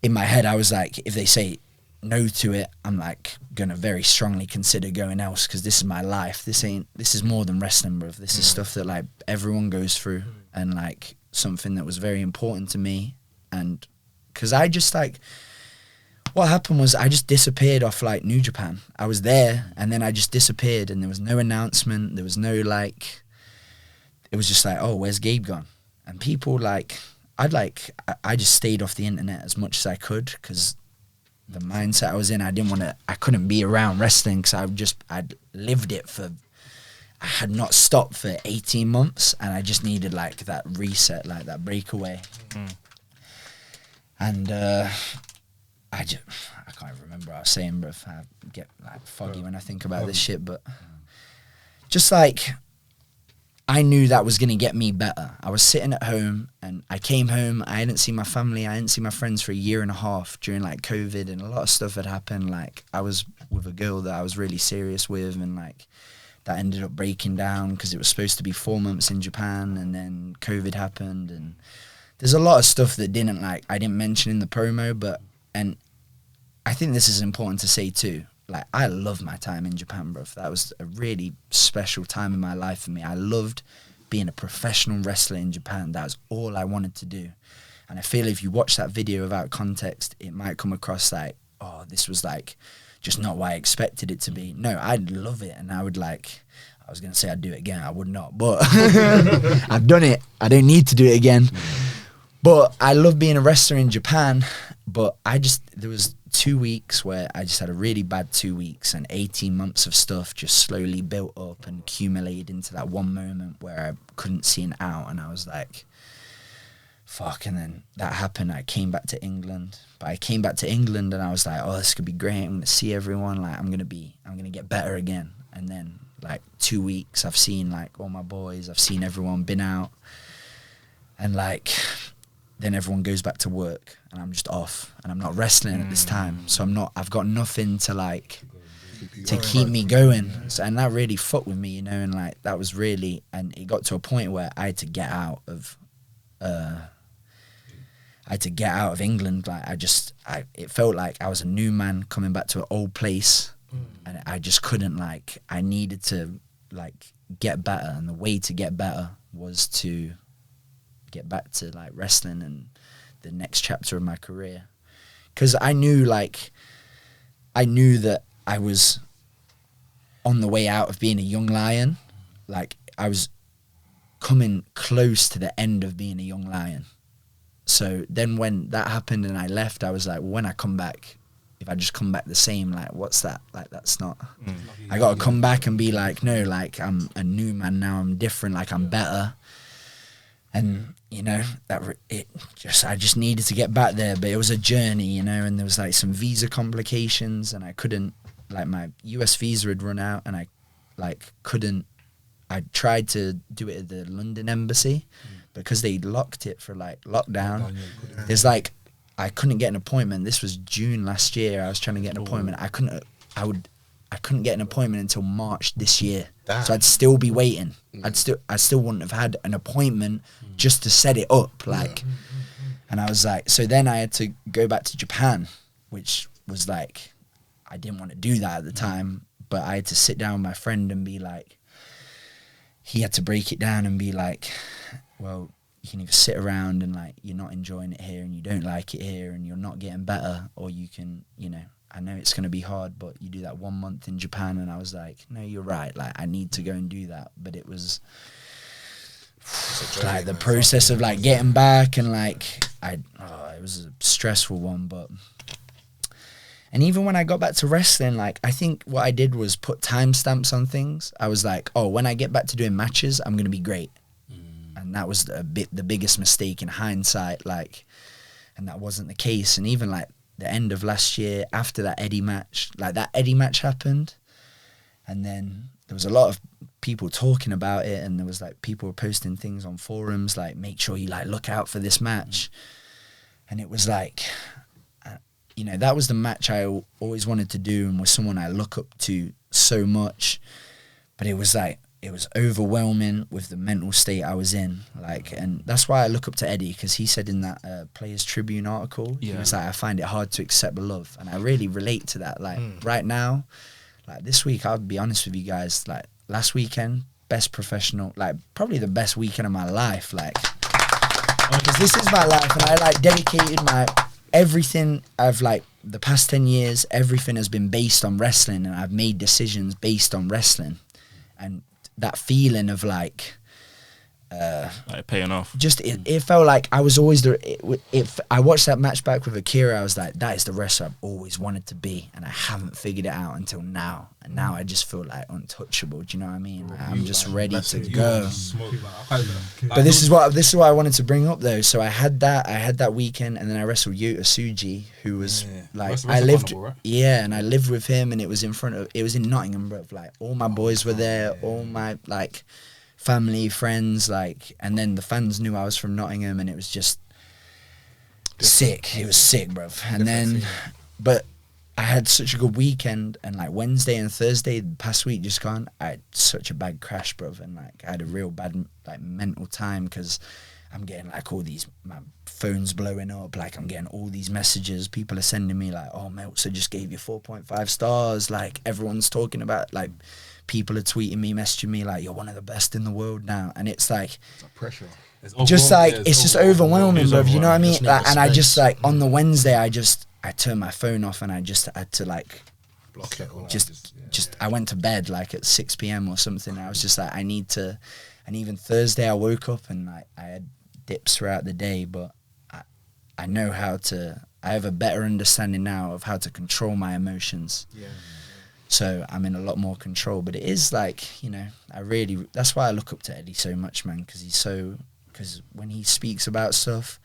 in my head, I was like, if they say no to it, I'm, like, going to very strongly consider going else. Because this is my life. This is more than wrestling, bro. This is stuff that, like, everyone goes through. And, like, something that was very important to me. And because I just like, what happened was I just disappeared off like New Japan. I was there and then I just disappeared, and there was no announcement, there was no like, it was just like, oh, where's Gabe gone? And people like, I just stayed off the internet as much as I could, because the mindset I was in, I couldn't be around wrestling, because I'd lived it for, I had not stopped for 18 months, and I just needed like that reset, like that breakaway. And I can't even remember what I was saying, bro. I get like foggy when I think about this shit, but just like, I knew that was going to get me better. I was sitting at home, and I came home, I hadn't seen my family, I hadn't seen my friends for 1.5 years during like COVID, and a lot of stuff had happened. Like I was with a girl that I was really serious with, and like, that ended up breaking down because it was supposed to be 4 months in Japan, and then COVID happened, and there's a lot of stuff that I didn't mention in the promo, and I think this is important to say too. Like, I love my time in Japan, bro. That was a really special time in my life for me. I loved being a professional wrestler in Japan. That was all I wanted to do. And I feel if you watch that video without context, it might come across like, oh, this was like just not what I expected it to be. No, I'd love it, and I would like, I was going to say I'd do it again. I would not, but I've done it. I don't need to do it again. But I love being a wrestler in Japan, but there was 2 weeks where I just had a really bad 2 weeks, and 18 months of stuff just slowly built up and accumulated into that one moment where I couldn't see an out, and I was like, fuck. And then that happened. I came back to England, and I was like, oh, this could be great. I'm gonna see everyone. Like, I'm gonna get better again. And then like 2 weeks, I've seen like all my boys, I've seen everyone, been out, and like then everyone goes back to work, and I'm just off, and I'm not wrestling at this time, so I've got nothing to like to keep me going. So, and that really fucked with me, you know. And like that was really, and it got to a point where I had to get out of England. Like it felt like I was a new man coming back to an old place, and I just couldn't, like, I needed to like get better, and the way to get better was to get back to like wrestling and the next chapter of my career. Because I knew that I was on the way out of being a young lion. Like, I was coming close to the end of being a young lion. So then when that happened and I left, I was like, well, when I come back, if I just come back the same, like, what's that? Like, that's not... I got to come back and be like, no, like, I'm a new man now, I'm different, like, I'm better. And, you know, I just needed to get back there, but it was a journey, you know, and there was like some visa complications, and I couldn't, like, my US visa had run out, and I tried to do it at the London embassy, because they locked it for like lockdown. There's like, I couldn't get an appointment. This was June last year. I was trying to get an appointment. I couldn't get an appointment until March this year. Damn. So I'd still be waiting. I still wouldn't have had an appointment just to set it up, like. And I was like, so then I had to go back to Japan, which was like, I didn't want to do that at the time, but I had to sit down with my friend and be like, he had to break it down and be like, well, you can either sit around and like, you're not enjoying it here and you don't like it here and you're not getting better, or you can, you know, I know it's going to be hard, but you do that 1 month in Japan. And I was like, no, you're right. Like, I need to go and do that. But it was like the process of like getting back and like, it was a stressful one, but. And even when I got back to wrestling, like, I think what I did was put timestamps on things. I was like, oh, when I get back to doing matches, I'm going to be great. And that was the biggest mistake in hindsight, like, and that wasn't the case. And even like the end of last year, after that Eddie match, like that Eddie match happened, and then there was a lot of people talking about it, and there was like people were posting things on forums like, make sure you like look out for this match. And it was like, you know, that was the match I always wanted to do and was someone I look up to so much. But it was like, it was overwhelming with the mental state I was in. Like, and that's why I look up to Eddie, because he said in that Players Tribune article, he was like, I find it hard to accept the love. And I really relate to that. Like, right now, like this week, I'll be honest with you guys, like last weekend, best professional, like probably the best weekend of my life. Like, because this is my life, and I like dedicated my everything. I've like the past 10 years, everything has been based on wrestling, and I've made decisions based on wrestling. And that feeling of like paying off. Just it felt like I was always I watched that match back with Akira. I was like, that is the wrestler I've always wanted to be, and I haven't figured it out until now. And now I just feel like untouchable. Do you know what I mean? Like, I'm just ready to go. But this is what I wanted to bring up though. So I had that weekend, and then I wrestled Yota Tsuji, who was like, I lived, and I lived with him, and it was in Nottingham, bro. Like all my boys were there, all my like family, friends, like, and then the fans knew I was from Nottingham, and it was just sick. It was sick, bruv. And then, but I had such a good weekend, and like Wednesday and Thursday, the past week just gone, I had such a bad crash, bruv, and like I had a real bad like mental time, because I'm getting like all these, my phone's blowing up, like I'm getting all these messages, people are sending me like, oh, Meltzer just gave you 4.5 stars, like everyone's talking about, like people are tweeting me, messaging me like, you're one of the best in the world now. And it's like, it's pressure. Just like, it's just overwhelming, bro. You know what I mean? Like, and I just like, on the Wednesday, I turned my phone off, and I just had to like, block it. I went to bed like at 6 p.m. or something. I was just like, I need to, and even Thursday I woke up and like, I had dips throughout the day, but I know how to, I have a better understanding now of how to control my emotions. Yeah. So I'm in a lot more control, but it is like, you know, that's why I look up to Eddie so much, man, because when he speaks about stuff,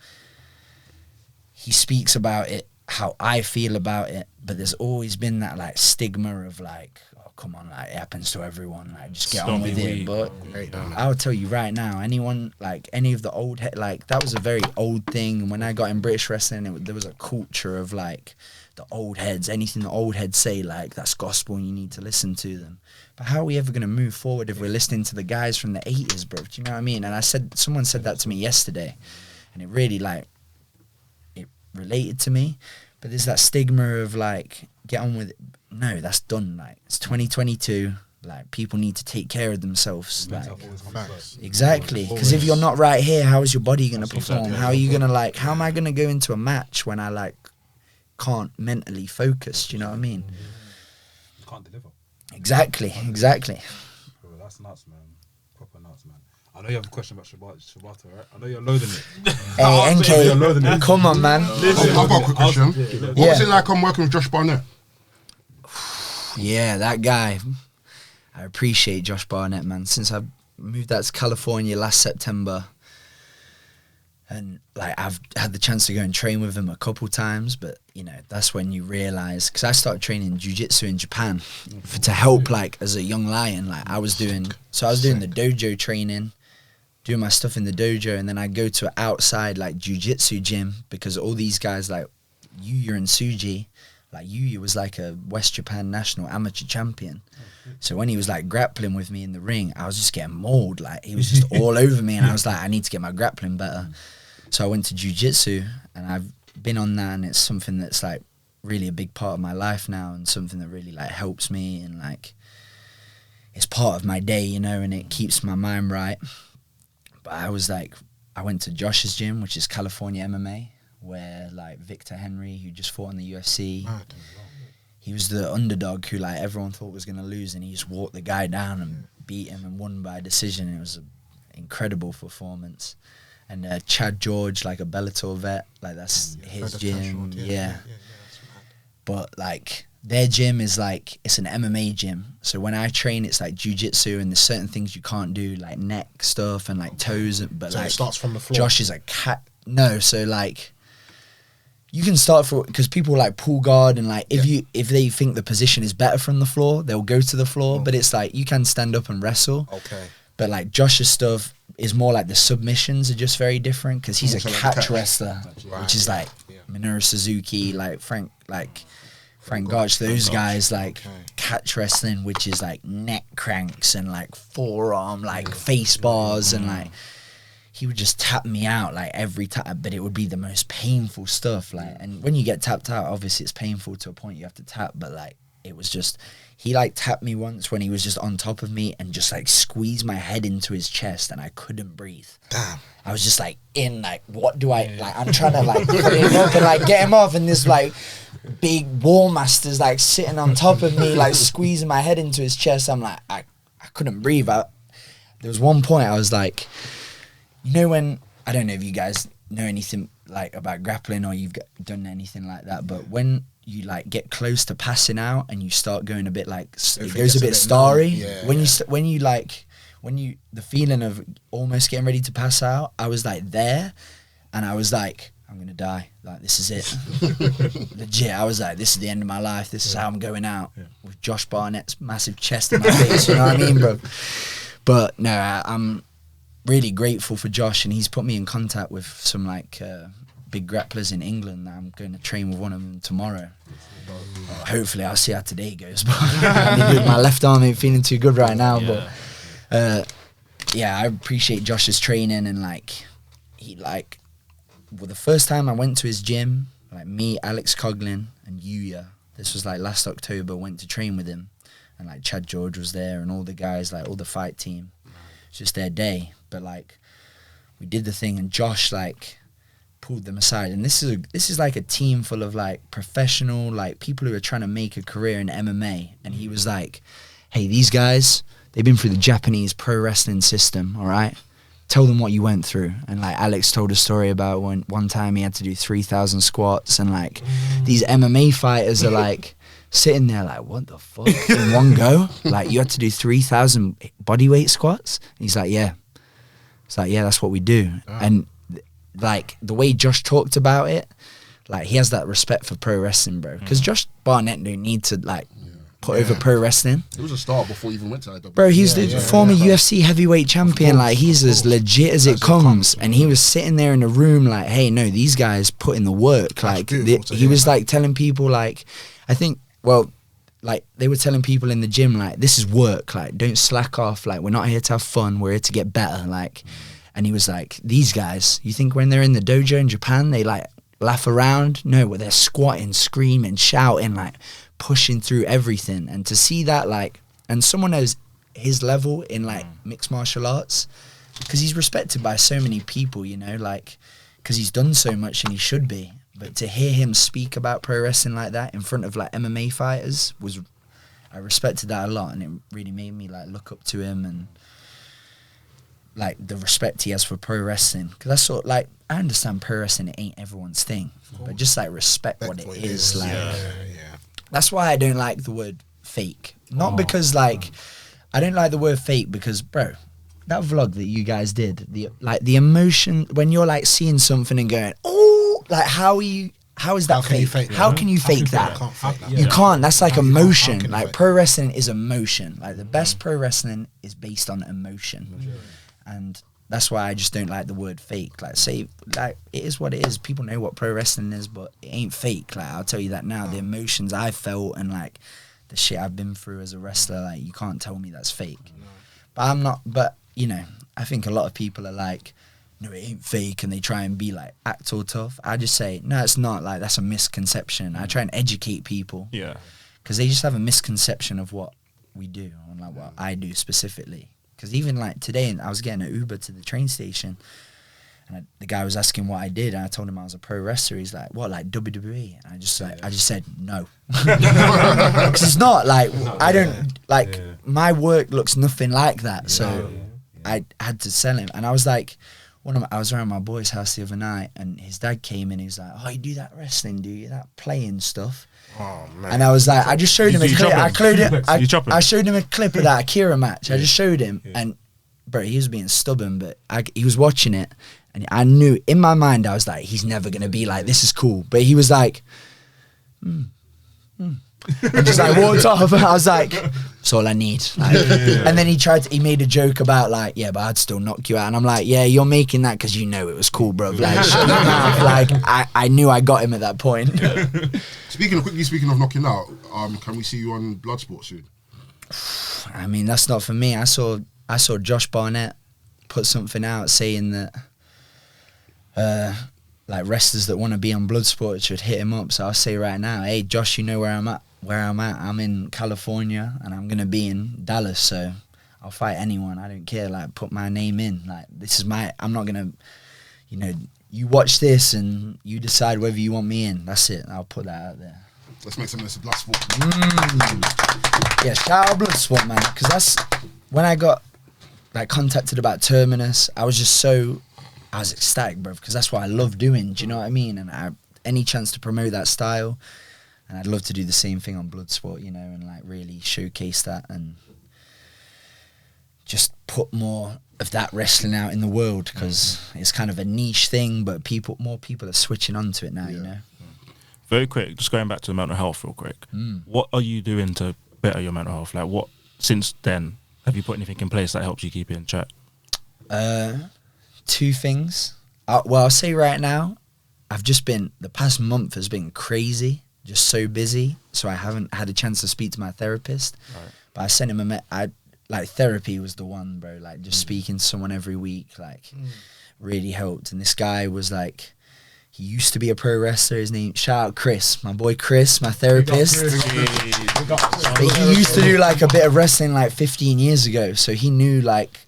he speaks about it how I feel about it, but there's always been that like stigma of like, oh, come on, like it happens to everyone, like just get on with it. But I'll tell you right now, anyone, like any of the old, like that was a very old thing. When I got in British wrestling, there was a culture of like, the old heads, anything the old heads say, like that's gospel and you need to listen to them. But how are we ever going to move forward if we're listening to the guys from the 80s, bro? Do you know what I mean? And someone said that to me yesterday, and it really like, it related to me. But there's that stigma of like, get on with it. No, that's done. Like it's 2022. Like people need to take care of themselves. Like, exactly. Because if you're not right here, how is your body going to perform? How are you going to like, how am I going to go into a match when I like, can't mentally focus? Do you know what I mean? You can't deliver. Exactly. Bro, that's nuts, man. Proper nuts, man. I know you have a question about Shibata, right? I know you're loading it. Hey, NK, come on, man. I've got a quick question. What was it like working with Josh Barnett? Yeah, that guy. I appreciate Josh Barnett, man. Since I moved out to California last September, and like I've had the chance to go and train with him a couple times, but you know, that's when you realize, because I started training jiu-jitsu in Japan to help, like as a young lion. Like I was doing the dojo training, doing my stuff in the dojo, and then I go to an outside like jiu-jitsu gym, because all these guys like Yuya and Tsuji, like Yuya was like a West Japan national amateur champion. So when he was like grappling with me in the ring, I was just getting mauled. Like he was just all over me, and I was like, I need to get my grappling better. So I went to jiu-jitsu, and I've been on that, and it's something that's like really a big part of my life now, and something that really like helps me, and like it's part of my day, you know, and it keeps my mind right. But I went to Josh's gym, which is California MMA, where like Victor Henry, who just fought in the UFC, he was the underdog who like everyone thought was gonna lose, and he just walked the guy down and beat him and won by decision. It was an incredible performance. And Chad George, like a Bellator vet, like that's his gym. Yeah. But like their gym is like, it's an MMA gym. So when I train, it's like jiu-jitsu, and there's certain things you can't do, like neck stuff and like toes. But so like it starts from the floor. Josh is a cat. No, so like you can start because people like pull guard, and like if they think the position is better from the floor, they'll go to the floor. But it's like you can stand up and wrestle. Okay. But like Josh's stuff is more like the submissions are just very different, because he's a catch wrestler, which is like Minoru Suzuki, like Frank Gotch, those guys like catch wrestling, which is like neck cranks and like forearm, like face bars, and like he would just tap me out like every time, but it would be the most painful stuff. Like, and when you get tapped out, obviously it's painful to a point you have to tap, but like it was just, he like tapped me once when he was just on top of me and just like squeezed my head into his chest, and I couldn't breathe. Damn. I was just like what do I, like I'm trying to like put him up and like get him off, and this like big war master's like sitting on top of me, like squeezing my head into his chest. I'm like, I couldn't breathe. There was one point I was like, you know, when, I don't know if you guys know anything like about grappling or you've done anything like that, but when you like get close to passing out and you start going a bit like, it goes a bit starry. When you the feeling of almost getting ready to pass out, I was like there, and I was like, I'm gonna die. Like, this is it. Legit, I was like, this is the end of my life. This is how I'm going out with Josh Barnett's massive chest in my face. You know what I mean, bro? But no, I'm really grateful for Josh, and he's put me in contact with some like big grapplers in England. I'm going to train with one of them tomorrow. Hopefully, I'll see how today goes. But my left arm ain't feeling too good right now. But I appreciate Josh's training, and like he like. Well, the first time I went to his gym, like me, Alex Coughlin, and Yuya, this was like last October, went to train with him, and like Chad George was there, and all the guys, like all the fight team. It's just their day. But like we did the thing, and Josh like pulled them aside, and this is like a team full of like professional, like people who are trying to make a career in MMA, and he was like, hey, these guys, they've been through the Japanese pro wrestling system, all right? Tell them what you went through. And like Alex told a story about when one time he had to do 3,000 squats, and like these MMA fighters are like sitting there like, what the fuck, in one go? Like, you had to do 3,000 bodyweight squats? And he's like, yeah. It's like, yeah, that's what we do. And like the way Josh talked about it, like he has that respect for pro wrestling, bro. Because Josh Barnett don't need to like put over pro wrestling. He was a star before he even went to IWGP. Bro, he's the former UFC heavyweight champion. Like, he's as legit as it comes. And he was sitting there in the room like, hey, no, these guys put in the work. Like, he was like telling people like, I think, well, like they were telling people in the gym like, this is work. Like, don't slack off. Like, we're not here to have fun. We're here to get better. Like, and he was like, these guys, you think when they're in the dojo in Japan, they like laugh around? No, well, they're squatting, screaming, shouting, like pushing through everything. And to see that, like, and someone knows his level in like mixed martial arts, because he's respected by so many people, you know, like, because he's done so much and he should be. But to hear him speak about pro wrestling like that in front of like MMA fighters I respected that a lot, and it really made me like look up to him and like the respect he has for pro wrestling. Because I sort like, I understand pro wrestling ain't everyone's thing, but just like respect what it is. Like, that's why I don't like the word fake. Not because like, I don't like the word fake because, bro, that vlog that you guys did, the emotion when you're like seeing something and going, oh, like how is that fake? How can you fake that? You can't. That's like emotion. Like, pro wrestling is emotion. Like, the best pro wrestling is based on emotion. And that's why I just don't like the word fake. Like, say, like, it is what it is. People know what pro wrestling is, but it ain't fake. Like, I'll tell you that now. The emotions I felt and like the shit I've been through as a wrestler, like, you can't tell me that's fake. But I'm not. But you know, I think a lot of people are like, no, it ain't fake, and they try and be like act all tough. I just say, no, it's not. Like, that's a misconception. I try and educate people. Yeah. Because they just have a misconception of what we do, and like what I do specifically. Because even like today, I was getting an Uber to the train station, and the guy was asking what I did, and I told him I was a pro wrestler. He's like, "What, like WWE?" And I just said no, because it's not like I don't like my work looks nothing like that. So I had to sell him, and I was like, I was around my boy's house the other night, and his dad came in. He was like, "Oh, you do that wrestling, do you? That playing stuff?" Oh, man. And I was like, I just showed him a clip. I showed him a clip of that Akira match. I just showed him, and bro, he was being stubborn, but he was watching it, and I knew in my mind, I was like, he's never gonna be like, this is cool. But he was like, and just like walked off. I was like, that's all I need. Like, and then he made a joke about like, yeah, but I'd still knock you out. And I'm like, yeah, you're making that because you know it was cool, bro. Like, shut your mouth. Like, I knew I got him at that point. Speaking of knocking out, can we see you on Bloodsport soon? I mean, that's not for me. I saw Josh Barnett put something out saying that like wrestlers that want to be on Bloodsport should hit him up. So I'll say right now, hey Josh, you know where I'm at. I'm in California, and I'm gonna be in Dallas. So I'll fight anyone. I don't care. Like, put my name in. Like, this is I'm not gonna, you watch this and you decide whether you want me in. That's it. I'll put that out there. Let's make some of this a Bloodsport. Yeah, shout out Bloodsport, man. Because that's when I got like contacted about Terminus. I was ecstatic, bro. Because that's what I love doing. Do you know what I mean? And any chance to promote that style, and I'd love to do the same thing on Bloodsport, and like really showcase that and just put more of that wrestling out in the world, because it's kind of a niche thing, but more people are switching onto it now. Very quick, just going back to the mental health real quick. What are you doing to better your mental health? Like, what since then have you put anything in place that helps you keep it in check? 2 things. Well, I'll say right now, the past month has been crazy, just so busy, so I haven't had a chance to speak to my therapist. Right. But I sent him like therapy was the one, bro. Like, just speaking to someone every week, like, really helped. And this guy was like, he used to be a pro wrestler. His name, shout out Chris, my boy Chris, my therapist. But he used to do like a bit of wrestling like 15 years ago. So he knew, like,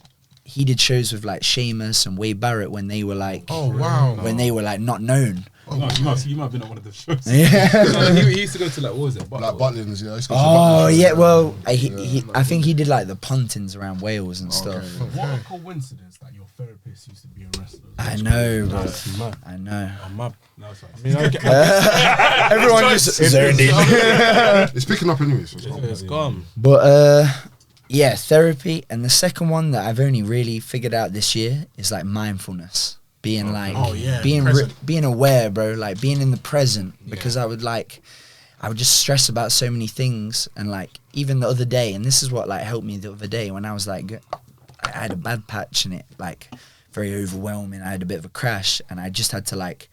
he did shows with like Sheamus and Wade Barrett when they were like, when they were like not known. Oh, no, you might have been on one of the shows. Yeah. he used to go to like, what was it? Like Butlins, yeah. Oh yeah, well, I think he did like the puntings around Wales and stuff. What a coincidence that your therapist used to be a wrestler. I know, bro. I know. I'm mad. No, it's everyone just zoned in. It's picking up anyway, so it's gone. But yeah, therapy, and the second one that I've only really figured out this year is like mindfulness. Being like, being aware, bro, like being in the present, because I would just stress about so many things. And like, even the other day, and this is what like helped me the other day, when I was like, I had a bad patch in it, like very overwhelming. I had a bit of a crash, and I just had to like,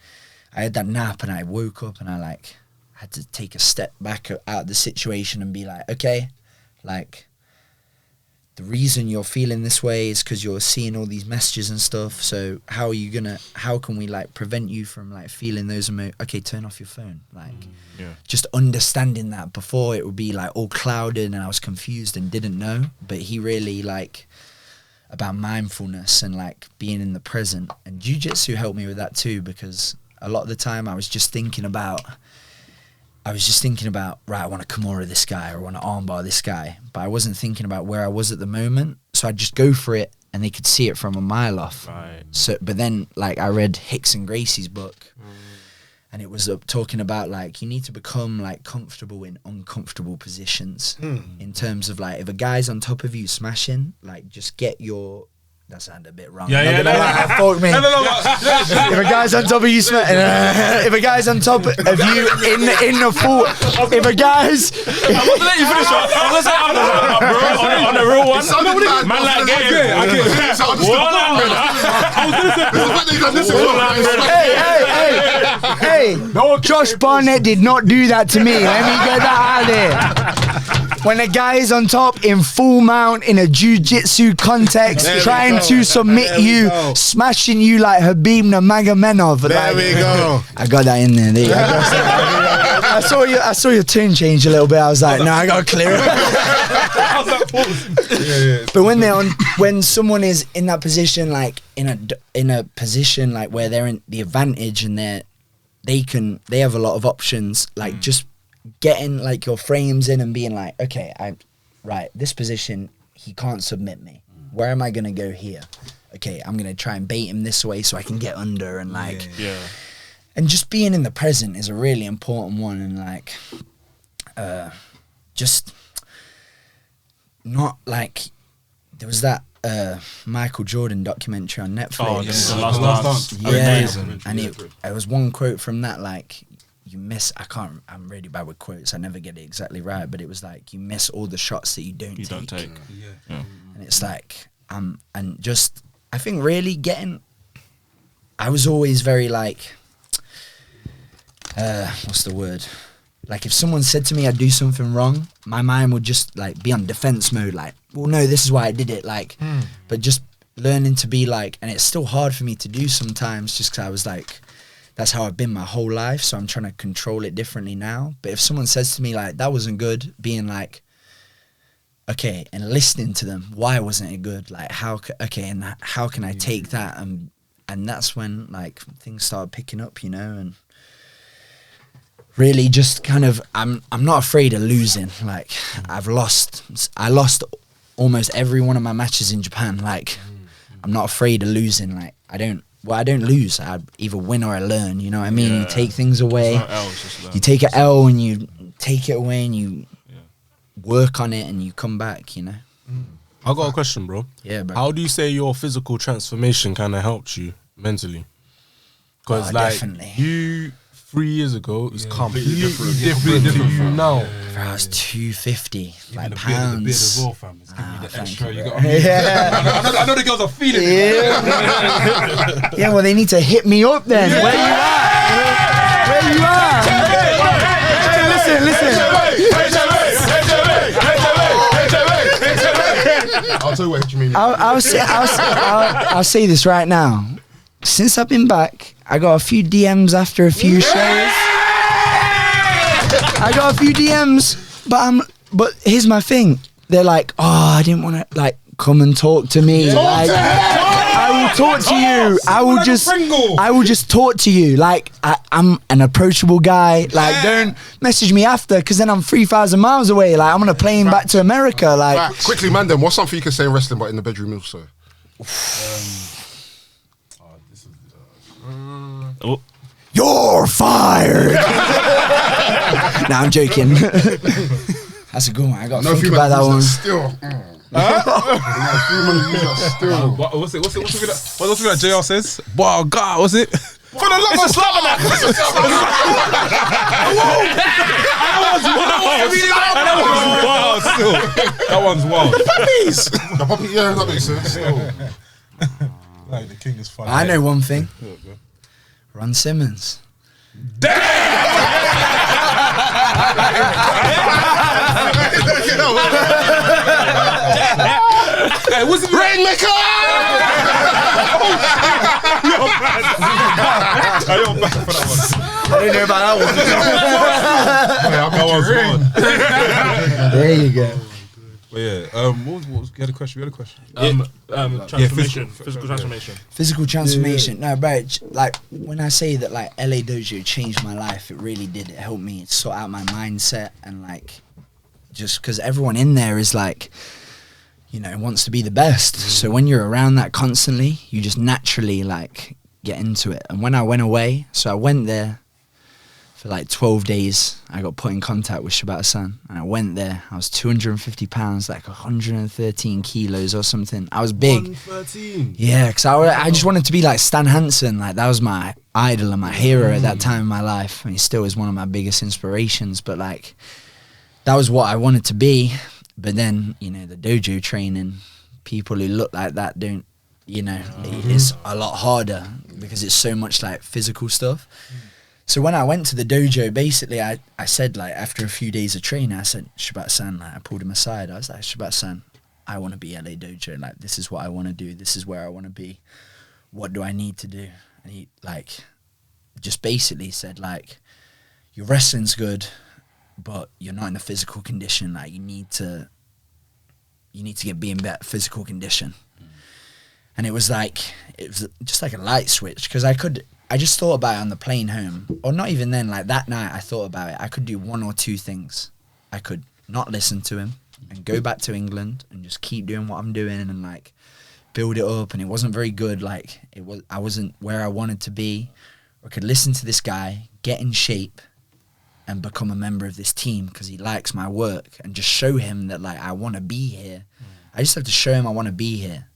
I had that nap, and I woke up, and I like had to take a step back out of the situation and be like, okay, like, the reason you're feeling this way is because you're seeing all these messages and stuff. So how can we like prevent you from like feeling those okay, turn off your phone. Like, just understanding that. Before, it would be like all clouded and I was confused and didn't know. But he really like about mindfulness and like being in the present. And jiu-jitsu helped me with that too, because a lot of the time I was just thinking about, right, I want to Kimura this guy, or I want to armbar this guy. But I wasn't thinking about where I was at the moment. So I'd just go for it, and they could see it from a mile off. Right. So, but then, like, I read Hicks and Gracie's book, and it was talking about, like, you need to become, like, comfortable in uncomfortable positions. In terms of, like, if a guy's on top of you smashing, like, just get your... That sounded a bit wrong. Fuck me. If a guy's on top of you, if a guy's on top of you in the full, if a guy's, I'm gonna let you finish. I'm gonna say on the real one. Man like Gabe. Hey, Josh Barnett did not do that to me. Let me get that out of there. when a guy is on top in full mount in a jiu-jitsu context, trying to submit you, smashing you like Habib Nurmagomedov. There we go. I got that in there. I saw your tune change a little bit. I was like, no, I gotta clear it. But when someone is in that position, like in a position like where they're in the advantage and they have a lot of options, like just getting like your frames in and being like, okay, this position, he can't submit me. Where am I gonna go here? Okay, I'm gonna try and bait him this way so I can get under and like, and just being in the present is a really important one, and like, just not like there was that Michael Jordan documentary on Netflix. Oh, The Last Dance. Amazing. And it was one quote from that, like, I'm really bad with quotes, I never get it exactly right, but it was like, you miss all the shots that you don't take. And it's like, and just, I think really I was always very like, what's the word? Like if someone said to me I'd do something wrong, my mind would just like be on defense mode, like, well, no, this is why I did it, like, but just learning to be like, and it's still hard for me to do sometimes just because I was like, that's how I've been my whole life, so I'm trying to control it differently now. But if someone says to me like, that wasn't good, being like, okay, and listening to them, why wasn't it good? Like, how can I take that? And that's when like things started picking up, you know, and really just kind of, I'm not afraid of losing. Like I lost almost every one of my matches in Japan. Like I'm not afraid of losing. Like I don't lose. I either win or I learn, you know what I mean? You take things away, you take an L and you take it away and you work on it and you come back, you know? I got a question, bro. Yeah, bro. How do you say your physical transformation kind of helped you mentally? Because definitely. You 3 years ago is completely different to you now. Bro, I was 250 like The pounds. beard as well, fam. It's giving you the thank extra. you, You bro. got to Yeah. I know the girls are feeling it. Yeah, well, they need to hit me up then. Where you at? Where you at? Hey, listen. I'll tell you what you mean. I'll say this right now. Since I've been back, I got a few DMs after a few shows. I got a few DMs, but here's my thing. They're like, oh, I didn't want to like come and talk to me. Like, I will talk to you. I will just talk to you. Like I'm an approachable guy. Like don't message me after, because then I'm 3,000 miles away. Like I'm on a plane back to America. Like quickly, man. Then what's something you can say in wrestling, but in the bedroom also? You're fired. Nah, I'm joking. That's a good one. I got to think about that one. Still. Still. What's it that JR says? Wow, God, what's it? For the love of Slavic. That one's wild. Puppies. The puppy, yeah, that makes sense. Like the king is funny. I know one thing. Ron Simmons. Hey, what's it? Rainmaker! I didn't know about that There you go. But yeah, what was you had a question? Transformation, physical transformation. Physical transformation. No, bro. Like when I say that, like LA Dojo changed my life, it really did. It helped me sort out my mindset and like, just because everyone in there is like, you know, wants to be the best. So when you're around that constantly, you just naturally like get into it. And when I went away, so I went there for like 12 days, I got put in contact with Shibata-san, and I went there. I was 250 pounds, like 113 kilos or something. I was big. 113. Yeah, because I just wanted to be like Stan Hansen. Like that was my idol and my hero at that time in my life. And he still is one of my biggest inspirations. But like, that was what I wanted to be. But then, you know, the dojo training, people who look like that don't, you know, it's a lot harder because it's so much like physical stuff. So when I went to the dojo, basically I said, like, after a few days of training, I said, Shibata-san, like, I pulled him aside. I was like, Shibata-san, I want to be LA Dojo. Like, this is what I want to do. This is where I want to be. What do I need to do? And he, like, just basically said, like, your wrestling's good, but you're not in a physical condition. Like, you need to be in better physical condition. And it was just like a light switch, because I just thought about it on the plane home, or not even then, like that night I thought about it. I could do one or two things. I could not listen to him and go back to England and just keep doing what I'm doing and like build it up. And it wasn't very good. Like I wasn't where I wanted to be. Or I could listen to this guy, get in shape and become a member of this team because he likes my work, and just show him that like I want to be here. I just have to show him I want to be here.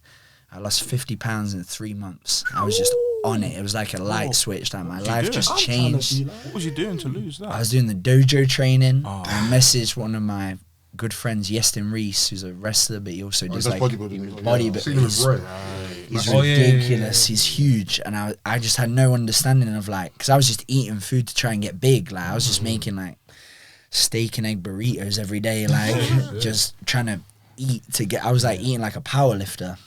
I lost 50 pounds in 3 months. I was just on it. It was like a light switch. Like my life just changed. What was you doing to lose that? I was doing the dojo training. I messaged one of my good friends, Yestin Reese, who's a wrestler, but he also does like bodybuilding. He's ridiculous. He's huge. And I just had no understanding of like, because I was just eating food to try and get big. Like I was just making like steak and egg burritos every day, like just trying to eat to get. I was like eating like a power lifter.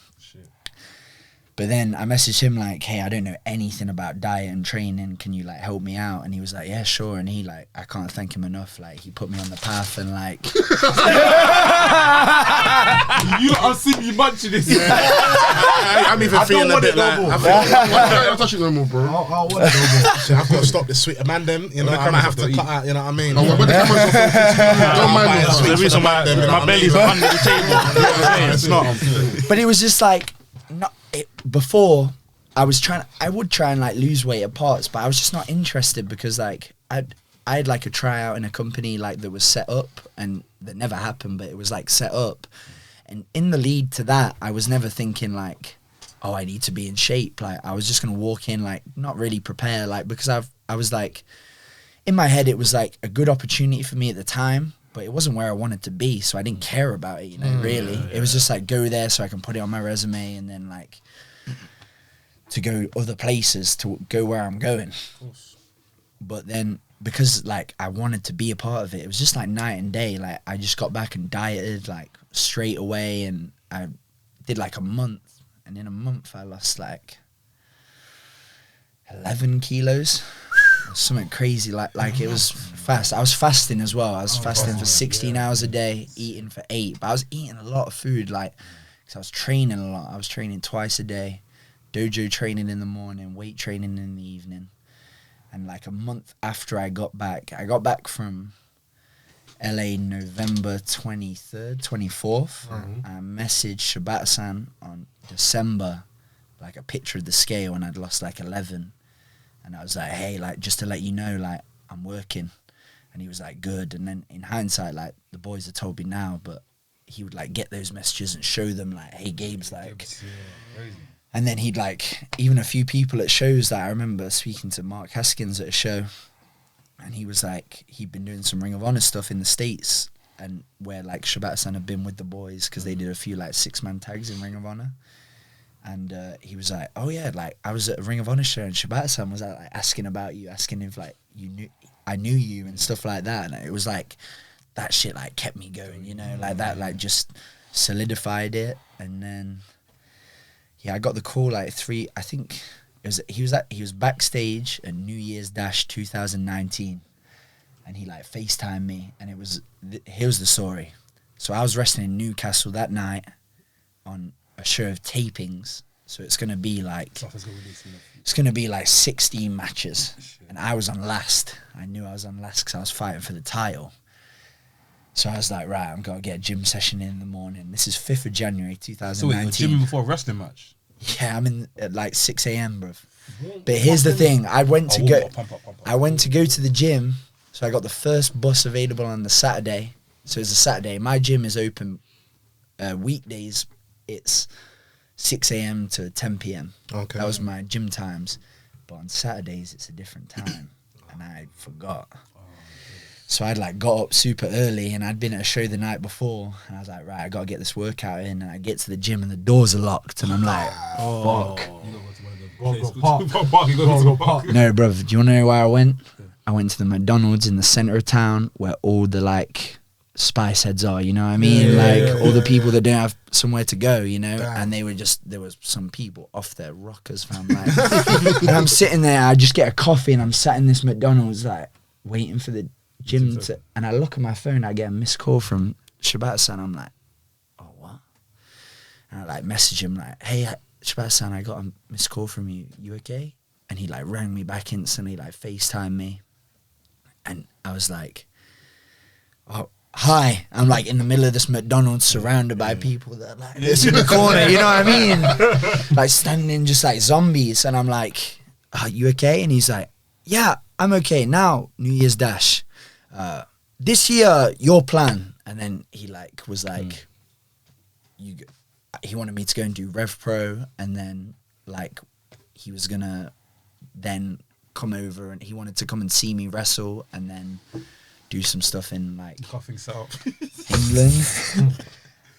But then I messaged him like, hey, I don't know anything about diet and training. Can you like help me out? And he was like, yeah, sure. And he like, I can't thank him enough. Like he put me on the path and like. I've seen you munching this. I'm even feeling a bit like. I'm touching no more, bro. I've got to stop this sweet man. Them, you know, I might have to cut out. You know what I mean? When the camera's off, don't mind me. The reason why my belly's under the table. It's not. But it was just like, before I would try and like lose weight at parts, but I was just not interested because like I had like a tryout in a company like that was set up, and that never happened, but it was like set up, and in the lead to that I was never thinking like, oh, I need to be in shape. Like I was just gonna walk in like not really prepare, like because I was like in my head it was like a good opportunity for me at the time, but it wasn't where I wanted to be, so I didn't care about it, you know, really. It was just like go there so I can put it on my resume, and then like to go other places to go where I'm going. But then because like I wanted to be a part of it, it was just like night and day. Like I just got back and dieted like straight away, and I did like a month, and in a month I lost like 11 kilos. Something crazy, like it was fast. I was fasting as well. I was fasting for 16 hours a day, eating for 8. But I was eating a lot of food, like, because I was training a lot. I was training twice a day, dojo training in the morning, weight training in the evening. And like a month after I got back from LA November 23rd, 24th. I messaged Shibata-san on December, like a picture of the scale, and I'd lost like 11. And I was like, hey, like, just to let you know, like, I'm working. And he was like, good. And then in hindsight, like, the boys have told me now, but he would, like, get those messages and show them, like, hey, Gabe's, like... And then he'd, like, even a few people at shows that I remember speaking to Mark Haskins at a show. And he was like, he'd been doing some Ring of Honor stuff in the States, and where, like, Shibata-san had been with the boys because they did a few, like, 6-man tags in Ring of Honor. And he was like, oh yeah, like I was at a Ring of Honor show and Shibata-san was like asking about you, asking if like I knew you and stuff like that. And it was like, that shit like kept me going, you know, like that like just solidified it. And then, yeah, I got the call like I think he was backstage at New Year's Dash 2019. And he like FaceTimed me, and it was, here's the story. So I was wrestling in Newcastle that night on a show of tapings, so it's gonna be like 16 matches, and I was on last. I knew I was on last because I was fighting for the title. So I was like, right, I'm gonna get a gym session in the morning. This is 5th of January 2019. So wait, you're gymming before a wrestling match? Yeah, I'm in at like 6 a.m, bruv. But here's the thing: I went to go to the gym, so I got the first bus available on the Saturday. So it's a Saturday. My gym is open weekdays. It's 6 a.m. to 10 p.m. Okay. That was my gym times. But on Saturdays, it's a different time. And I forgot. So I'd like got up super early, and I'd been at a show the night before. And I was like, right, I got to get this workout in. And I get to the gym and the doors are locked. And I'm like, fuck. Go park. No, bruv, do you want to know where I went? I went to the McDonald's in the center of town where all the like spice heads are, you know what I mean? All the people that don't have somewhere to go, you know? And they were there was some people off their rockers, fam. Like, and I'm sitting there, I just get a coffee and I'm sat in this McDonald's like waiting for the gym to, and I look at my phone, I get a missed call from Shibata-san. I'm like, oh, what? And I like message him like, hey, Shibata-san, I got a missed call from you. You okay? And he like rang me back instantly, like FaceTime me. And I was like, oh, hi. I'm like in the middle of this McDonald's surrounded by people that are like this in the corner, you know what I mean? Like standing just like zombies. And I'm like, are you okay? And he's like, yeah, I'm okay. Now, New Year's Dash. This year, your plan. And then he like was like, he wanted me to go and do Rev Pro. And then like he was going to then come over and he wanted to come and see me wrestle and then do some stuff in like England.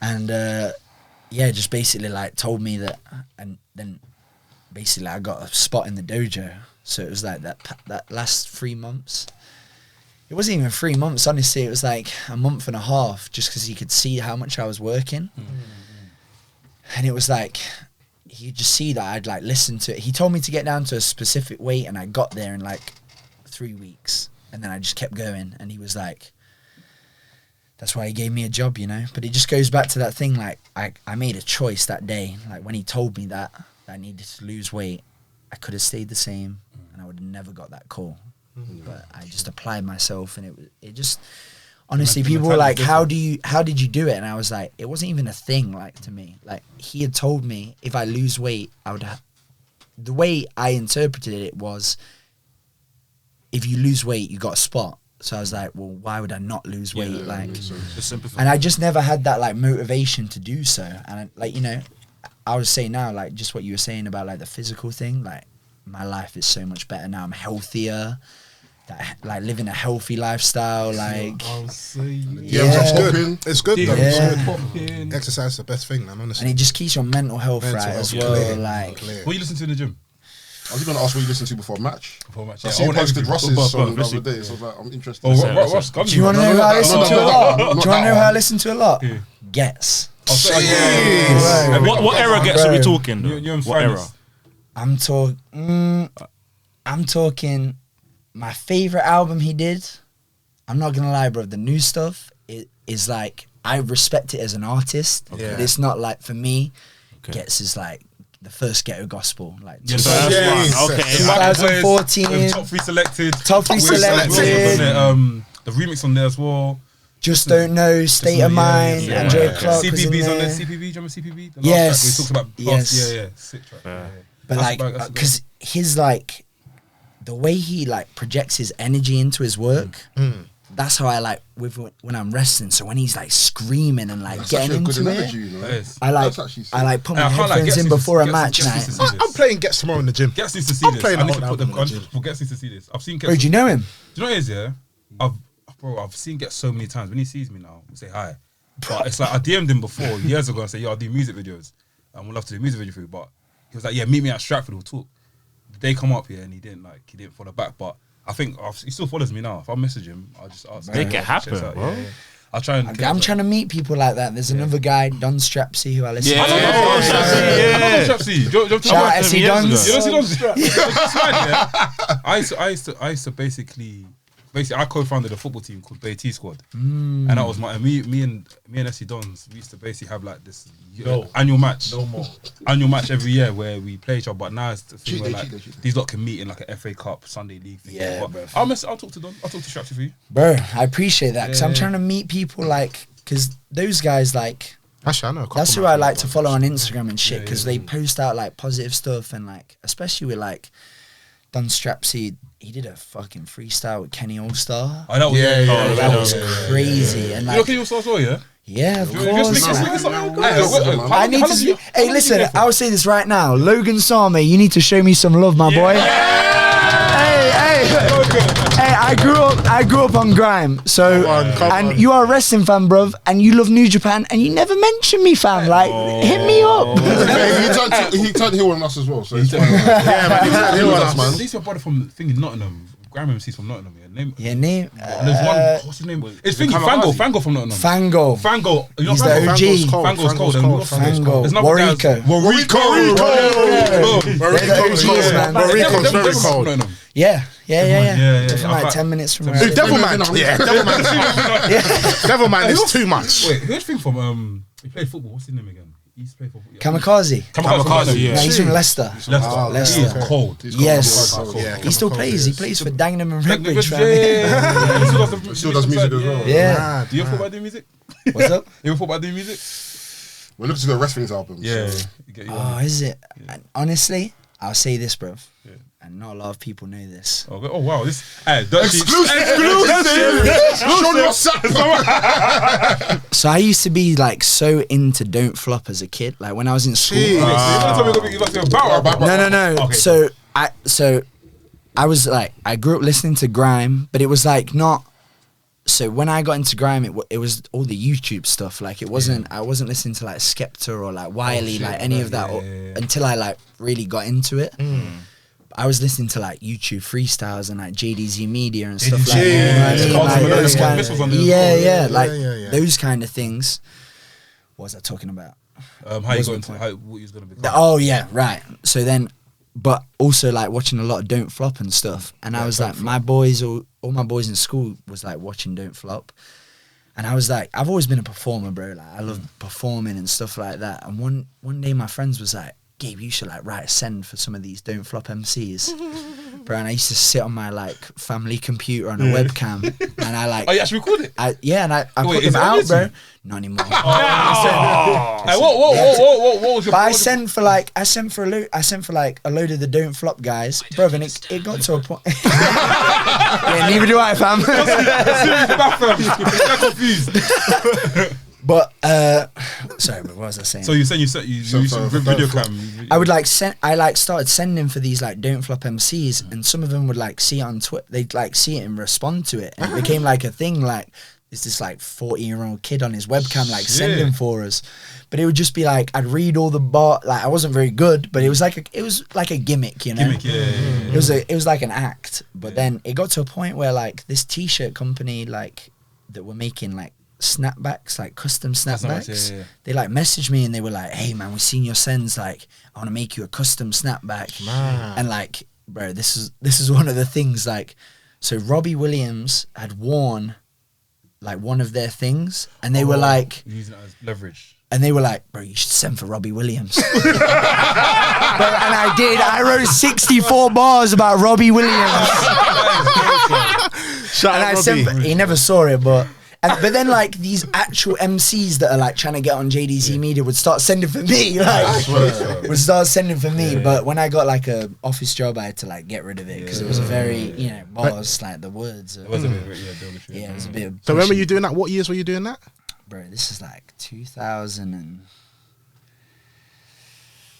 And just basically like told me that, and then basically I got a spot in the dojo. So it was like that last 3 months. It wasn't even 3 months, honestly. It was like a month and a half just because he could see how much I was working. And it was like, you just see that I'd like listen to it. He told me to get down to a specific weight and I got there in like 3 weeks. And then I just kept going. And he was like, that's why he gave me a job, you know? But it just goes back to that thing, like I made a choice that day. Like when he told me that I needed to lose weight, I could have stayed the same and I would have never got that call. But I just applied myself and it just, honestly, people were like, how did you do it? And I was like, it wasn't even a thing, like, to me. Like, he had told me if I lose weight, I would have, the way I interpreted it was, if you lose weight, you got a spot. So I was like, well, why would I not lose weight? And I just never had that, like, motivation to do so. And, like, you know, I would say now, like, just what you were saying about, like, the physical thing, like, my life is so much better now. I'm healthier. Like living a healthy lifestyle, like it's good. It's good though. Yeah. Exercise is the best thing, man. Honestly, and it just keeps your mental health right as well. Clear. Like, what you listen to in the gym? I was going to ask what you listen to before a match. Yeah. I see you posted Ross's song the other day, so I was like, I'm interested. Ross, do you want to know who I listen to a lot? Do you want to know who I listen to a lot? Ghetts. What era Ghetts are we talking? What era? I'm talking. My favorite album he did, I'm not gonna lie, bro. The new stuff is like, I respect it as an artist, but it's not like, for me, Ghetts is like the first ghetto gospel, like 2014. Top 3 selected. The remix on there as well. Just Don't Know, State of Mind, Andrea Clark was in CPB's there. on there. CPB, do you remember CPB? The Yes. last track we talked about. Sick track. But like, because his like, the way he like projects his energy into his work, that's how I like when I'm wrestling. So when he's like screaming and like getting into it, I like put my headphones in before a match. I'm playing Ghetts tomorrow in the gym. Ghetts needs to see this. I need to put them on. Ghetts needs to see this. I've seen Ghetts. Bro, do you know him? Do you know what it is? Yeah, I've seen Ghetts so many times. When he sees me now, we say hi. But it's like I DM'd him before years ago and say, yo, I'll do music videos. And we'll love to do music video for you. But he was like, yeah, meet me at Stratford, we'll talk. They come up here and he didn't follow back, but I think he still follows me now. If I message him, I'll just ask. Make it happen, bro. I'll try and. I'm trying to meet people like that. There's another guy, Don Strapzy, who I listen to. Strapzy. Shout out SC Dons. I used to basically I co-founded a football team called Bay T Squad, and that was me and SC Dons. We used to basically have like this annual match every year where we play each other. But now it's the thing where like these lot can meet in like an FA Cup Sunday League thing. Yeah, bro. I'll talk to Don. I'll talk to Strapzy for you, bro. I appreciate that because I'm trying to meet people like, because those guys like. Actually, I know. That's who I like to follow on Instagram and shit, because they post out like positive stuff, and like especially with like Don Strapzy. He did a fucking freestyle with Kenny All-Star. That was crazy. And like, you know Kenny All-Star as well, yeah? Yeah, of course. I need to. Hey, listen, I'll say this right now. Logan Same, you need to show me some love, my boy. Hey, I I grew up on grime. So, Come on. you are a wrestling fan, bruv, and you love New Japan, and you never mention me, fam. Like, hit me up. He turned heel on us as well. So it's fine. Yeah, man, he turned heel on us, man. At least your brother from thinking Nottingham. Grime MC's from Nottingham. Yeah, name. And there's one. What's his name? It's thinking Fango from Nottingham. Fango. You know He's the Fango? OG. Fango's cold. Fango. There's another guy- Warrico, man. Warrico's very cold. Yeah. From I like can't- 10 minutes from Dude, here. Devilman. Yeah, Devilman is too much. Wait, who's thing from? He played football. What's his name again? He's played for Kamikaze. Kamikaze, No, he's from Leicester. Leicester. He's cold. Yes. Yeah, He still plays. He plays for Dagenham and Redbridge, fam. Yeah. He still does music as well. Yeah. Do you ever thought about doing music? What's up? You ever thought about doing music? We're looking to do a Wresthings album. Yeah. So. You get your Oh, is it? And honestly, I'll say this, bruv. And not a lot of people know this. Oh wow, this So I used to be like so into Don't Flop as a kid. Like when I was in school. No. Okay. So I was like, I grew up listening to grime, but it was like not. So when I got into grime, it was all the YouTube stuff. Like it wasn't. I wasn't listening to like Skepta or like Wiley, like any of that, until I like really got into it. I was listening to like YouTube freestyles and like JDZ Media and stuff like that. You know what I mean? Like, those kind of, those kind of things. What was I talking about? How you got into what you was gonna become? Oh yeah, right. So then, but also like watching a lot of Don't Flop and stuff. And I was like, my boys, all my boys in school was like watching Don't Flop. And I was like, I've always been a performer, bro. Like I love performing and stuff like that. And one day my friends was like, Gabe, you should like write a send for some of these Don't Flop MCs. Bro, and I used to sit on my like family computer on a webcam and I like... Oh, you actually recorded it? I put is them it out, amazing? bro. Not anymore. Hey, what was your... But I sent for like a load of the Don't Flop guys, bro, and it got to a point... Yeah, neither do I, fam. Confused. But sorry, but what was I saying? So you said you video cam. I would like started sending for these like Don't Flop MCs, and some of them would like see it on Twitter. They'd like see it and respond to it, and it became like a thing. Like there's this like 40-year-old kid on his webcam like sending for us, but it would just be like I'd read all the like I wasn't very good, but it was like a gimmick, you know. It was like an act, but then it got to a point where like this T-shirt company like that were making like snapbacks, like custom snapbacks. They like messaged me and they were like, hey man, we've seen your sends, like I want to make you a custom snapback. And like, bro, this is one of the things, like, so Robbie Williams had worn like one of their things and they were like using it as leverage. And they were like, bro, you should send for Robbie Williams. Bro, and I did. I wrote 64 bars about Robbie Williams. Shout out Robbie. He never saw it, but then like these actual MCs that are like trying to get on JDZ Media would start sending for me, But when I got like a office job, I had to like get rid of it because it was a very, bars, like the words. It was a bit, it was a bit. So when were you doing that? What years were you doing that? Bro, this is like 2000 and...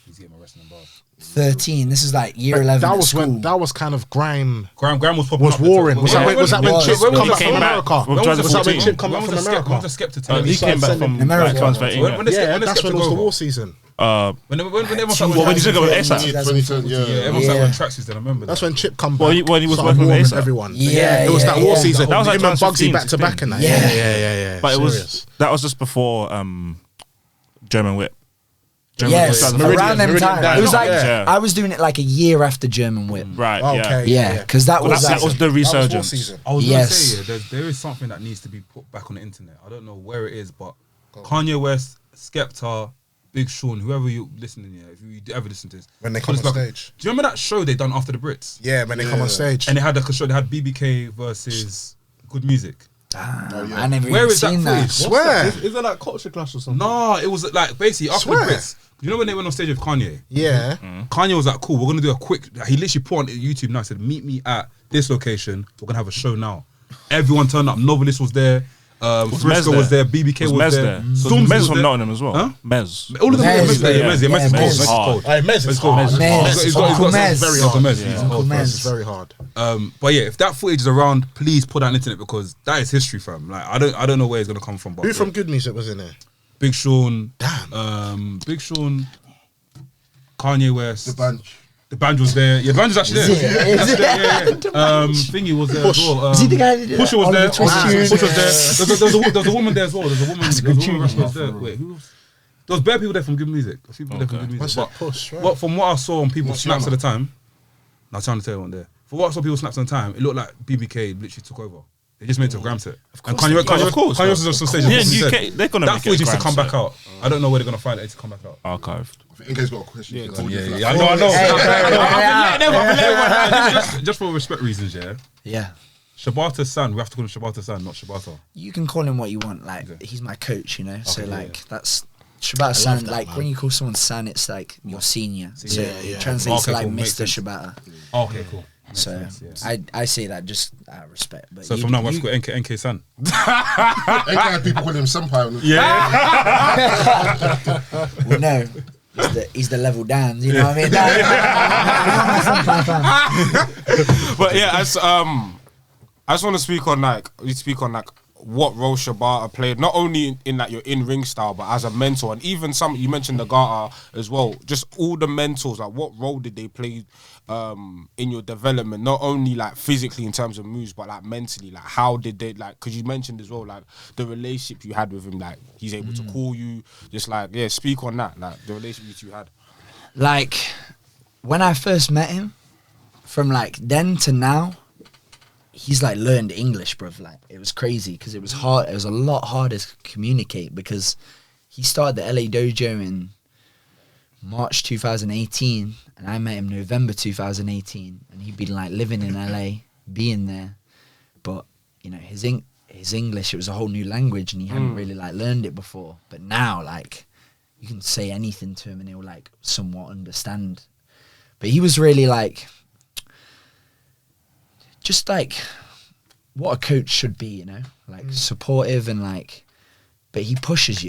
He's getting my wrestling bars. 13. This is like year 11. That was at when school. that was kind of grime. Grime was popping up. Warring. Was that when Chip when come he back came from back America? from Was that when 2014? Chip come back from America? When was the Skepta time? He came back from America. transfer England. Yeah, that's when it was the war season. When everyone started when you took over Yeah, ASAP. 2010, yeah. everyone started wearing tracksuits, then I remember that. That's when Chip come back. When he was started working with warring ASAP. everyone. Yeah, it was that war season. That was like him and Bugsy 2015, back to back and that. Yeah. Yeah. But Serious. that was just before German Whip. Yes, around them Meridian time. died It was off, like yeah. I was doing it like a year after German Whip. Right. Okay. Yeah, because that was That was the That was war resurgence. season. I was gonna Yes. say, there is something that needs to be put back on the internet. I don't know where it is, but Kanye West, Skepta, Big Sean, whoever you listening here, if you ever listen to this, When they come on stage. Do you remember that show they done after the Brits? Yeah, when they come on stage. And they had like a show. They had BBK versus Good Music. I never Where even is that seen footage? that. Swear. Is that like culture clash or something? No, it was like basically after Swear. the Brits. You know when they went on stage with Kanye? Yeah. Kanye was like, cool, we're gonna do a quick. He literally put on YouTube now. Said, meet me at this location. We're gonna have a show now. Everyone turned up. Novelist was there. Frisco was there. BBK was there. So Stormzy Mez was from there. Nottingham as well. Huh? Mez. All of them. Mez, Mez is Mez. cold. Mez is cold. Mez. He's got Uncle Mez. Mez. Very hard. Uncle Mez Mez. is very hard. But yeah, if that footage is around, please put that on the internet because that is history, fam. Like I don't know where it's gonna come from. But Who from Good Music was in there? Big Sean, Damn. Big Sean, Kanye West, The bunch. The band was there. Yeah, the band was actually there. Is it? Yeah. Thingy was there as well. Is he the guy that did Pusha was there. Twist Push was there. There was a woman there as well. There's a woman. There was there. Wait, who was? There was bare people there from Good Music. A few people there from Good Music. What's that Push? Right. But from what I saw on people's snaps at the time, I'm trying to tell you one there. For what I saw people's snaps at the time, it looked like BBK literally took over. They just made it to Gram set. And Kanye was on some stage. Yeah, in UK, they're gonna that make it footage needs to Gram come set. back out. I don't know where they're gonna find it to come back out. Archived. I think Inge's got a question. Yeah, I know. Just for respect reasons, yeah. Yeah. Shibata's son, we have to call him Shibata's son, not Shibata. You can call him what you want. Like, he's my coach, you know? So, Okay, like, yeah. that's... Shibata's son, that, like, man. when you call someone son, it's like your senior. So Yeah, it yeah. translates Okay, to, like, cool, makes Mr. sense. Shibata. Oh, okay, cool. Makes So sense, yeah. I say that just out of respect. But So from now on, we've got NK son. Inge had people call him Senpai. well, no, he's the level down. You know what I mean? But yeah, I just want to speak on what role Shibata played, not only in like your in-ring style, but as a mentor, and even some you mentioned the Nagata as well. Just all the mentors, like what role did they play in your development? Not only like physically in terms of moves, but like mentally, like how did they like? Because you mentioned as well like the relationship you had with him, like he's able to call you, just like speak on that, like the relationship you had. Like when I first met him, from like then to now. He's like learned English, bruv. Like it was crazy because it was hard. It was a lot harder to communicate because he started the LA Dojo in March 2018, and I met him November 2018, and he'd been like living in LA, being there, but you know his English, it was a whole new language, and he hadn't really like learned it before. But now, like you can say anything to him, and he'll like somewhat understand. But he was really like. Just like what a coach should be, you know, like supportive and like, but he pushes you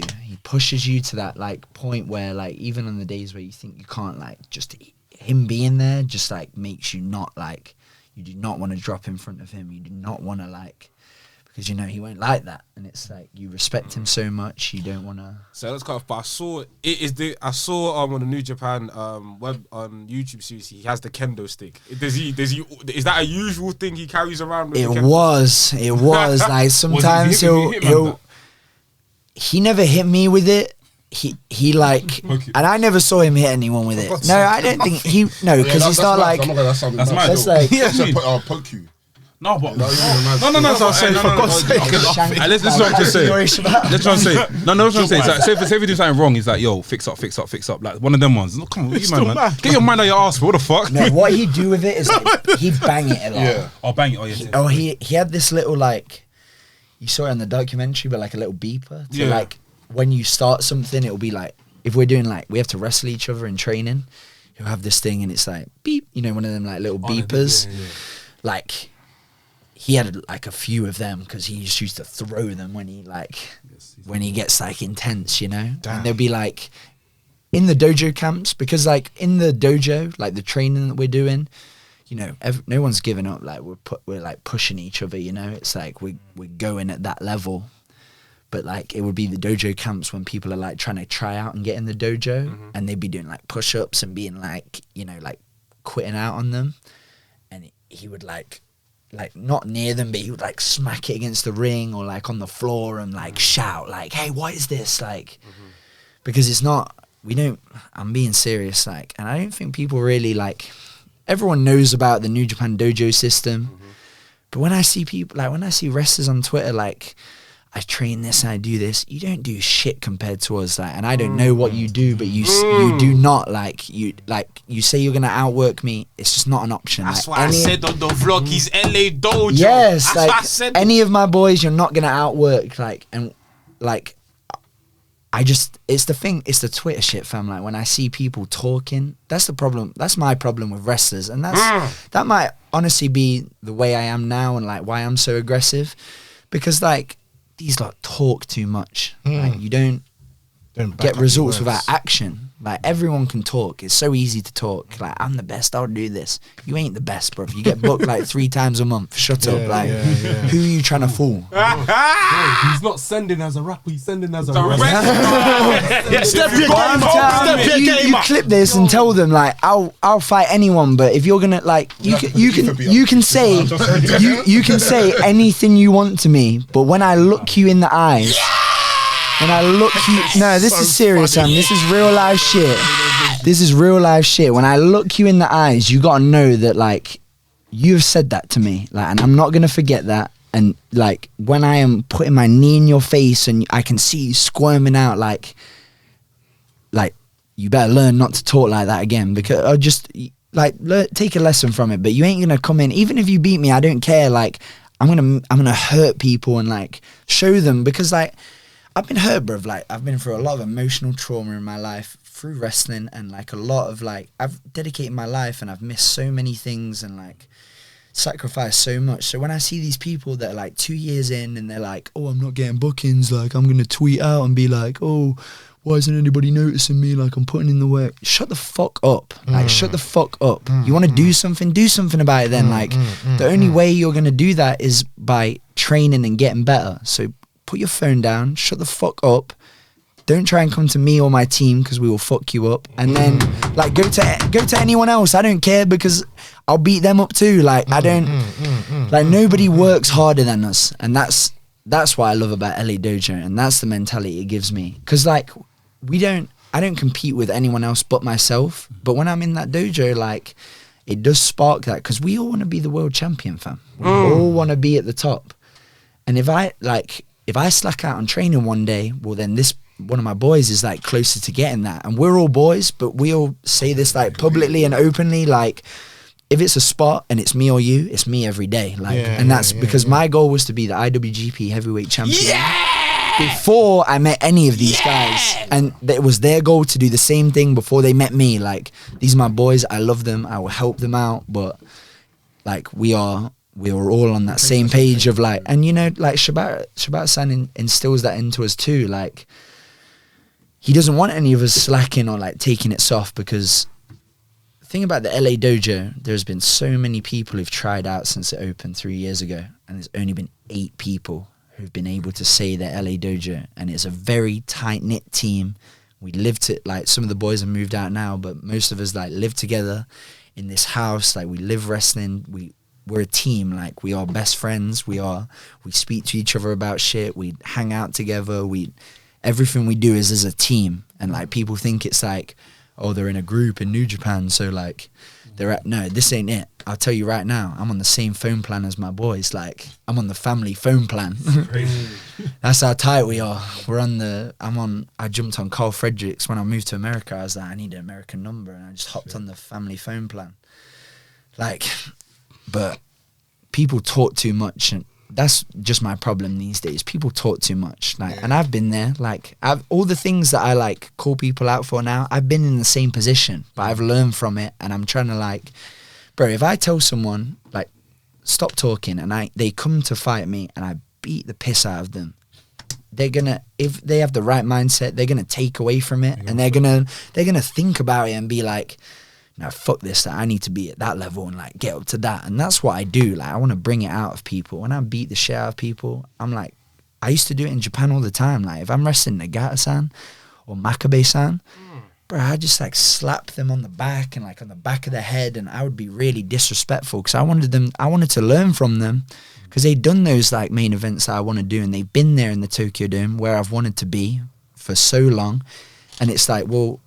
to that like point where like even on the days where you think you can't, like just him being there just like makes you not like, you do not want to drop in front of him, you do not want to like, because you know he won't like that, and it's like you respect him so much, you don't want to. So let's cut off. But I saw on the New Japan web on YouTube series he has the kendo stick. Is that a usual thing he carries around with? It was like sometimes he never hit me with it. He like, and I never saw him hit anyone with it. No, I don't think because he's not like. That's mad. That's like. Poke you. No, but No. That's what I'm saying. For God's sake. Let's not just say. Let's not say. No, let's not say. It's like, say if we do something wrong, he's like, yo, fix up. Like one of them ones. No, come on, what you man. Get your mind out your ass. What the fuck? No, what he do with it is like, he'd bang it a lot. Yeah. I'll bang it. Oh yeah. Oh, he had this little like, you saw it in the documentary, but like a little beeper to like when you start something, it'll be like if we're doing like we have to wrestle each other in training, he'll have this thing and it's like beep, you know, one of them like little beepers, like. He had like a few of them because he just used to throw them when he like when he gets like intense, you know. Damn. And they'll be like in the dojo camps because like in the dojo, like the training that we're doing, you know, no one's giving up. Like we're like pushing each other, you know. It's like we're going at that level. But like it would be the dojo camps when people are like trying to try out and get in the dojo, and they'd be doing like push-ups and being like, you know, like quitting out on them, and he would like not near them, but he would like smack it against the ring or like on the floor and like shout like, hey, what is this? Like, because it's not, I'm being serious, like, and I don't think people really like, everyone knows about the New Japan Dojo system, but when I see people, like when I see wrestlers on Twitter, like, I train this and I do this, you don't do shit compared to us, like, and I don't know what you do, but you do not, like you say you're gonna outwork me, it's just not an option. That's like, why I said on the vlog he's LA Dojo. Yes, that's like what I said. any of my boys you're not gonna outwork, like, and like it's the thing, it's the Twitter shit, fam. Like when I see people talking, that's the problem, that's my problem with wrestlers, and that might honestly be the way I am now and like why I'm so aggressive, because like these lot talk too much. Like you don't get results without action. Like, everyone can talk. It's so easy to talk. Like, I'm the best, I'll do this. You ain't the best, bro. You get booked like 3 times a month. Shut up. Like, who are you trying to fool? Bro, he's not sending as a rapper, he's sending as a Step your game up. You clip this and tell them, like, I'll fight anyone, but if you're gonna, like, you can say anything you want to me, but when I look you in the eyes, no, this is serious, Sam. This is real life shit. This is real life shit. When I look you in the eyes, you gotta know that, like, you've said that to me, like, and I'm not gonna forget that. And, like, when I am putting my knee in your face and I can see you squirming out, like, you better learn not to talk like that again, because I'll just, like, take a lesson from it. But you ain't gonna come in, even if you beat me, I don't care. Like, I'm gonna hurt people and, like, show them, because, like, I've been hurt, bruv. Like, I've been through a lot of emotional trauma in my life through wrestling, and, like, a lot of, like, I've dedicated my life and I've missed so many things and, like, sacrificed so much. So when I see these people that are, like, 2 years in and they're like, oh, I'm not getting bookings, like, I'm gonna tweet out and be like, oh, why isn't anybody noticing me? Like, I'm putting in the work. Shut the fuck up. Like, shut the fuck up. You want to do something about it then. Like, the only way you're going to do that is by training and getting better. So put your phone down, shut the fuck up. Don't try and come to me or my team, because we will fuck you up. And then, like, go to anyone else. I don't care, because I'll beat them up too. Like, I don't, like, nobody works harder than us. And that's what I love about LA Dojo. And that's the mentality it gives me. Because, like, I don't compete with anyone else but myself. But when I'm in that dojo, like, it does spark that, because we all want to be the world champion, fam. We all want to be at the top. And if I slack out on training one day, well, then one of my boys is, like, closer to getting that. And we're all boys, but we all say this, like, publicly and openly, like, if it's a spot and it's me or you, it's me every day. Like, and that's because my goal was to be the IWGP heavyweight champion before I met any of these guys. And it was their goal to do the same thing before they met me. Like, these are my boys, I love them, I will help them out, but, like, we were all on that same page of, like, and, you know, like, Shibata-san instills that into us too. Like, he doesn't want any of us slacking or, like, taking it soft, because the thing about the LA Dojo, there's been so many people who've tried out since it opened 3 years ago, and there's only been 8 people who've been able to say they're LA Dojo, and it's a very tight-knit team. We lived it, like, some of the boys have moved out now, but most of us, like, live together in this house. Like, we live wrestling, we're a team. Like, we are best friends, we speak to each other about shit, we hang out together, everything we do is as a team. And, like, people think it's like, oh, they're in a group in New Japan, so, like, no, this ain't it. I'll tell you right now, I'm on the same phone plan as my boys. Like, I'm on the family phone plan. That's how tight we are. I jumped on Carl Fredericks when I moved to America. I was like, I need an American number, and I just hopped on the family phone plan. Like, but people talk too much, and that's just my problem these days. People talk too much, like, and I've been there. Like, all the things that I, like, call people out for now, I've been in the same position, but I've learned from it, and I'm trying to, like, bro, if I tell someone, like, stop talking, and they come to fight me, and I beat the piss out of them, if they have the right mindset, they're gonna take away from it, and they're gonna think about it and be like, no, fuck this, that I need to be at that level and, like, get up to that. And that's what I do. Like, I want to bring it out of people. When I beat the shit out of people, I'm like, I used to do it in Japan all the time. Like, if I'm wrestling Nagata-san or Makabe-san, bro, I just, like, slap them on the back and, like, on the back of the head, and I would be really disrespectful, because I wanted to learn from them, because they'd done those, like, main events that I want to do, and they've been there in the Tokyo Dome where I've wanted to be for so long. And it's like, well,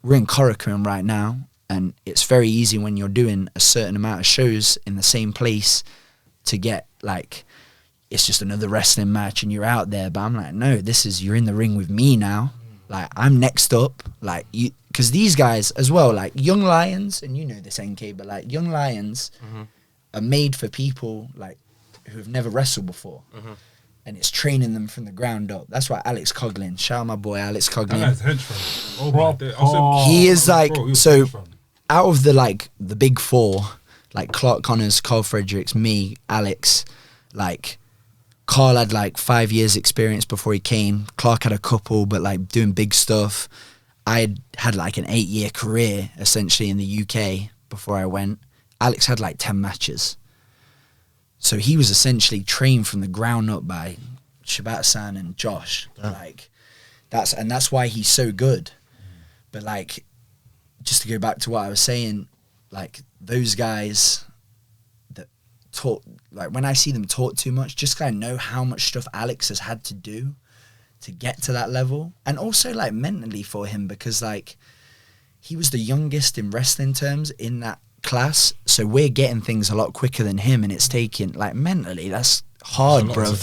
we're in Korakuen right now, and it's very easy when you're doing a certain amount of shows in the same place to get, like, it's just another wrestling match and you're out there. But I'm like, no, you're in the ring with me now. Like, I'm next up. Like, because these guys as well, like, Young Lions, and you know this, NK, but, like, Young Lions are made for people, like, who have never wrestled before. And it's training them from the ground up. That's why Alex Coughlin, shout out my boy Alex Coughlin. That guy's henchman. He is, like, so out of the big 4, like Clark Connors, Carl Fredericks, me, Alex, like, Carl had like 5 years experience before he came. Clark had a couple, but like doing big stuff. I had like an 8-year career essentially in the UK before I went. Alex had like 10 matches. So he was essentially trained from the ground up by Shibata-san and Josh. Like that's why he's so good. But like, just to go back to what I was saying, like those guys that talk, like when I see them talk too much, just kind of know how much stuff Alex has had to do to get to that level. And also like mentally for him, because like he was the youngest in wrestling terms in that class. So we're getting things a lot quicker than him, and it's taking like mentally, that's hard, bro.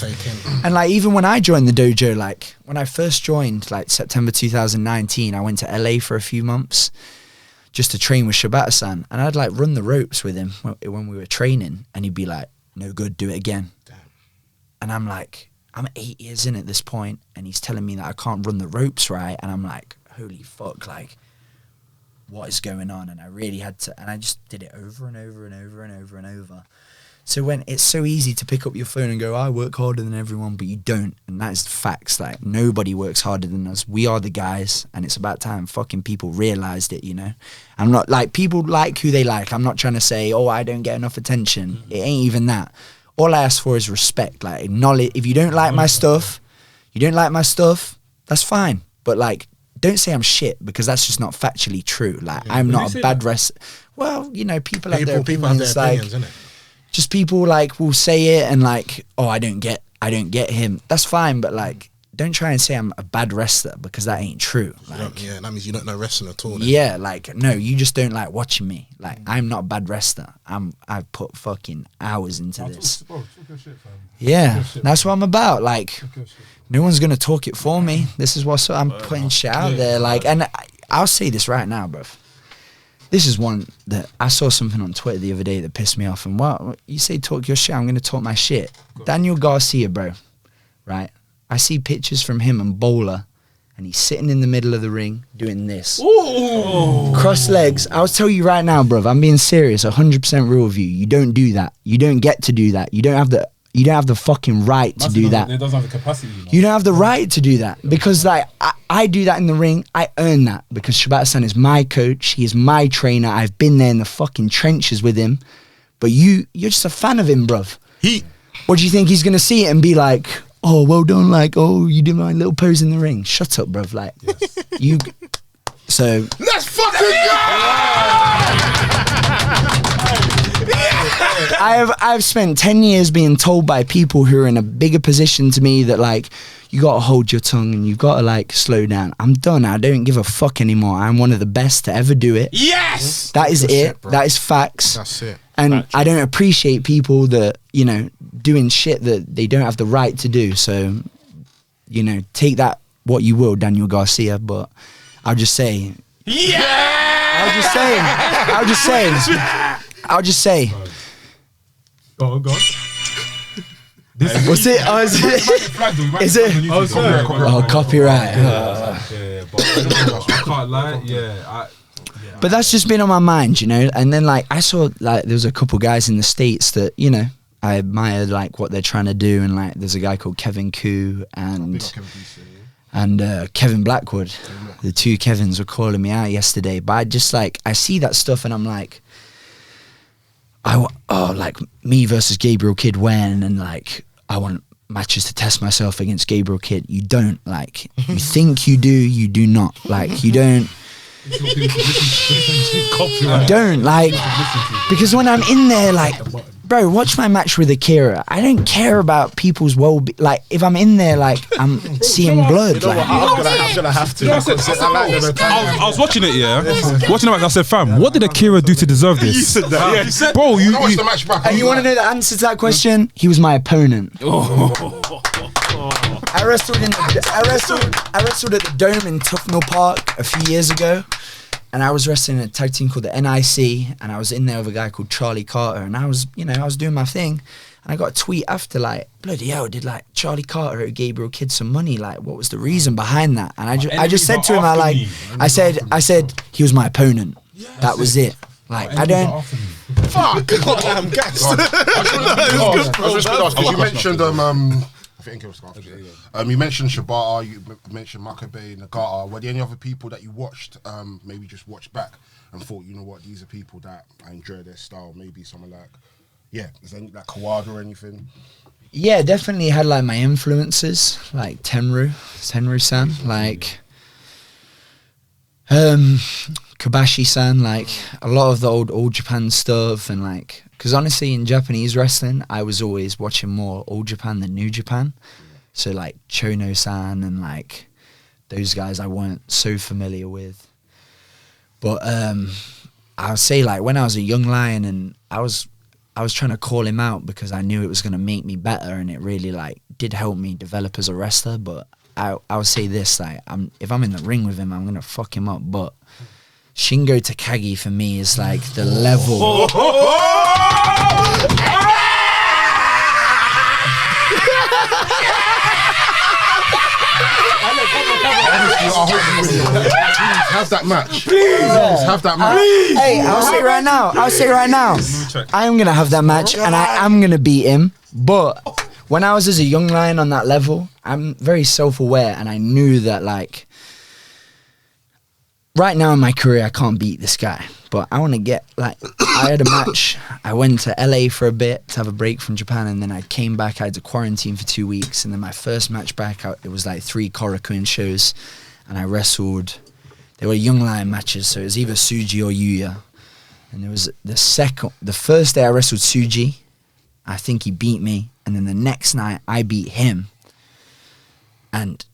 And like even when I joined the dojo, like when I first joined, like September 2019, I went to LA for a few months just to train with Shibata-san, and I'd like run the ropes with him when we were training, and he'd be like, no good, do it again. Damn. And I'm like, I'm 8 years in at this point, and he's telling me that I can't run the ropes right, and I'm like, holy fuck, like what is going on? And I really had to, and I just did it over and over and over and over and over. So when it's so easy to pick up your phone and go, I work harder than everyone, but you don't. And that is facts. Like nobody works harder than us. We are the guys, and it's about time fucking people realized it, you know? I'm not like, people like who they like. I'm not trying to say, oh, I don't get enough attention. Mm-hmm. It ain't even that. All I ask for is respect. Like acknowledge, if you don't like my stuff, that's fine. But like, don't say I'm shit, because that's just not factually true. Like I'm not a bad wrestler. Well, you know, people have their opinions, like, innit? Just people like will say it and like, oh, I don't get him. That's fine, but like, don't try and say I'm a bad wrestler, because that ain't true. Like, that means you don't know wrestling at all. Then. Yeah, like no, you just don't like watching me. Like I'm not a bad wrestler. I've put fucking hours into this. Talk your shit, fam. Yeah, that's what I'm about. Like, no one's gonna talk it for me. This is what I'm putting shit out there. Like, and I'll say this right now, bro. This is one that I saw something on Twitter the other day that pissed me off. And what you say, talk your shit, I'm going to talk my shit. Daniel Garcia, bro, right? I see pictures from him and Bowler, and he's sitting in the middle of the ring doing this. Ooh. Cross legs. I'll tell you right now, bro, I'm being serious, 100% real with you. You don't do that. You don't get to do that. You don't have the fucking right to do that. It doesn't have the capacity. You don't have the right to do that, because like I do that in the ring. I earn that because Shibata-san is my coach. He is my trainer. I've been there in the fucking trenches with him. But you're just a fan of him, bruv. What do you think he's gonna see it and be like, oh, well done, like, oh, you did my little pose in the ring. Shut up, bruv. Like, yes. So let's fucking go! I've spent 10 years being told by people who are in a bigger position to me that like, you gotta hold your tongue and you've gotta like slow down. I'm done. I don't give a fuck anymore. I'm one of the best to ever do it. Yes! That is it. That is facts. That's it. And I don't appreciate people that, you know, doing shit that they don't have the right to do. So, you know, take that what you will, Daniel Garcia, but I'll just say. Yeah! I'll just say. Go on. What's it? Oh, is it? Oh, copyright. Yeah, but I can't lie. But that's just been on my mind, you know. And then like I saw like there was a couple guys in the States that, you know, I admire like what they're trying to do, and like there's a guy called Kevin Koo and Kevin Blackwood. The two Kevins were calling me out yesterday, but I just like I see that stuff and I'm like, like me versus Gabriel Kidd when, and like I want matches to test myself against Gabriel Kidd. You don't, like, you think you do, you do not. Like, you don't. You don't, like, because when I'm in there, like, bro, watch my match with Akira. I don't care about people's well-being. Like, if I'm in there, like, I'm seeing blood. Like, I'm gonna have to. I was watching it, yeah. Watching the match, I said, fam, what did Akira do to deserve this? You said that, yeah. You said, bro, you watched the match back. And you want to know the answer to that question? He was my opponent. I wrestled at the Dome in Tufnell Park a few years ago, and I was wrestling in a tag team called the NIC, and I was in there with a guy called Charlie Carter, and I was doing my thing, and I got a tweet after like, bloody hell, did like Charlie Carter owe Gabriel Kidd some money? Like, what was the reason behind that? And I just said to him, I said he was my opponent. That was it. Like, I don't, Fuck! I'm gassed. I was just going to ask, because you mentioned, I think it was you mentioned Shibata, you mentioned Makabe, Nagata. Were there any other people that you watched, maybe just watched back and thought, you know what, these are people that I enjoy their style? Maybe someone like, is there any, like Kawada or anything? Yeah, definitely had like my influences, like Tenru-san, like Kobashi-san, like a lot of the old Japan stuff, and like, because honestly in Japanese wrestling I was always watching more old Japan than New Japan, so like Chono-san and like those guys I weren't so familiar with. But I would say like when I was a young lion and I was trying to call him out because I knew it was going to make me better, and it really like did help me develop as a wrestler. But I would say this, like, if I'm in the ring with him, I'm going to fuck him up. But Shingo Takagi for me is like the level. Have that match. Please have that match. Hey, I'll say right now. I am going to have that match and I am going to beat him. But when I was as a young lion on that level, I'm very self-aware, and I knew that like right now in my career I can't beat this guy. But I want to get like, I had a match. I went to LA for a bit to have a break from Japan, and then I came back. I had to quarantine for 2 weeks, and then my first match back, it was like 3 Korakuen shows, and I wrestled. They were young lion matches, so it was either Tsuji or Yuya. And there was the first day I wrestled Tsuji, I think he beat me, and then the next night I beat him. And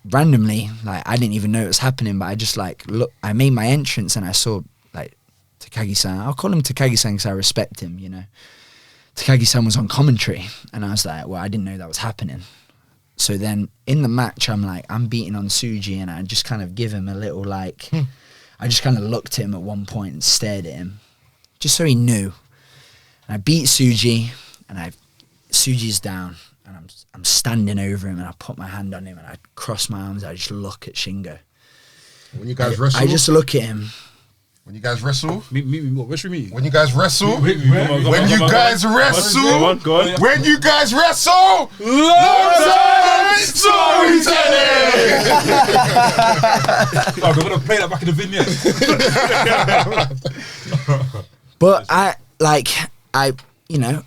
randomly, like, I didn't even know it was happening, but I just like I made my entrance and I saw like Takagi-san. I'll call him Takagi-san because I respect him, you know. Takagi-san was on commentary, and I was like, well, I didn't know that was happening. So then in the match, I'm beating on Tsuji, and I just kind of give him a little like, I just kind of looked at him at one point and stared at him, just so he knew. And I beat Tsuji, and Tsuji's down. And I'm standing over him, and I put my hand on him, and I cross my arms. I just look at Shingo. When you guys wrestle, I just look at him. When you guys wrestle, What should we? when you guys wrestle, When you guys wrestle, when you guys wrestle, long-time storytelling. I'm gonna play that back in the vignette. But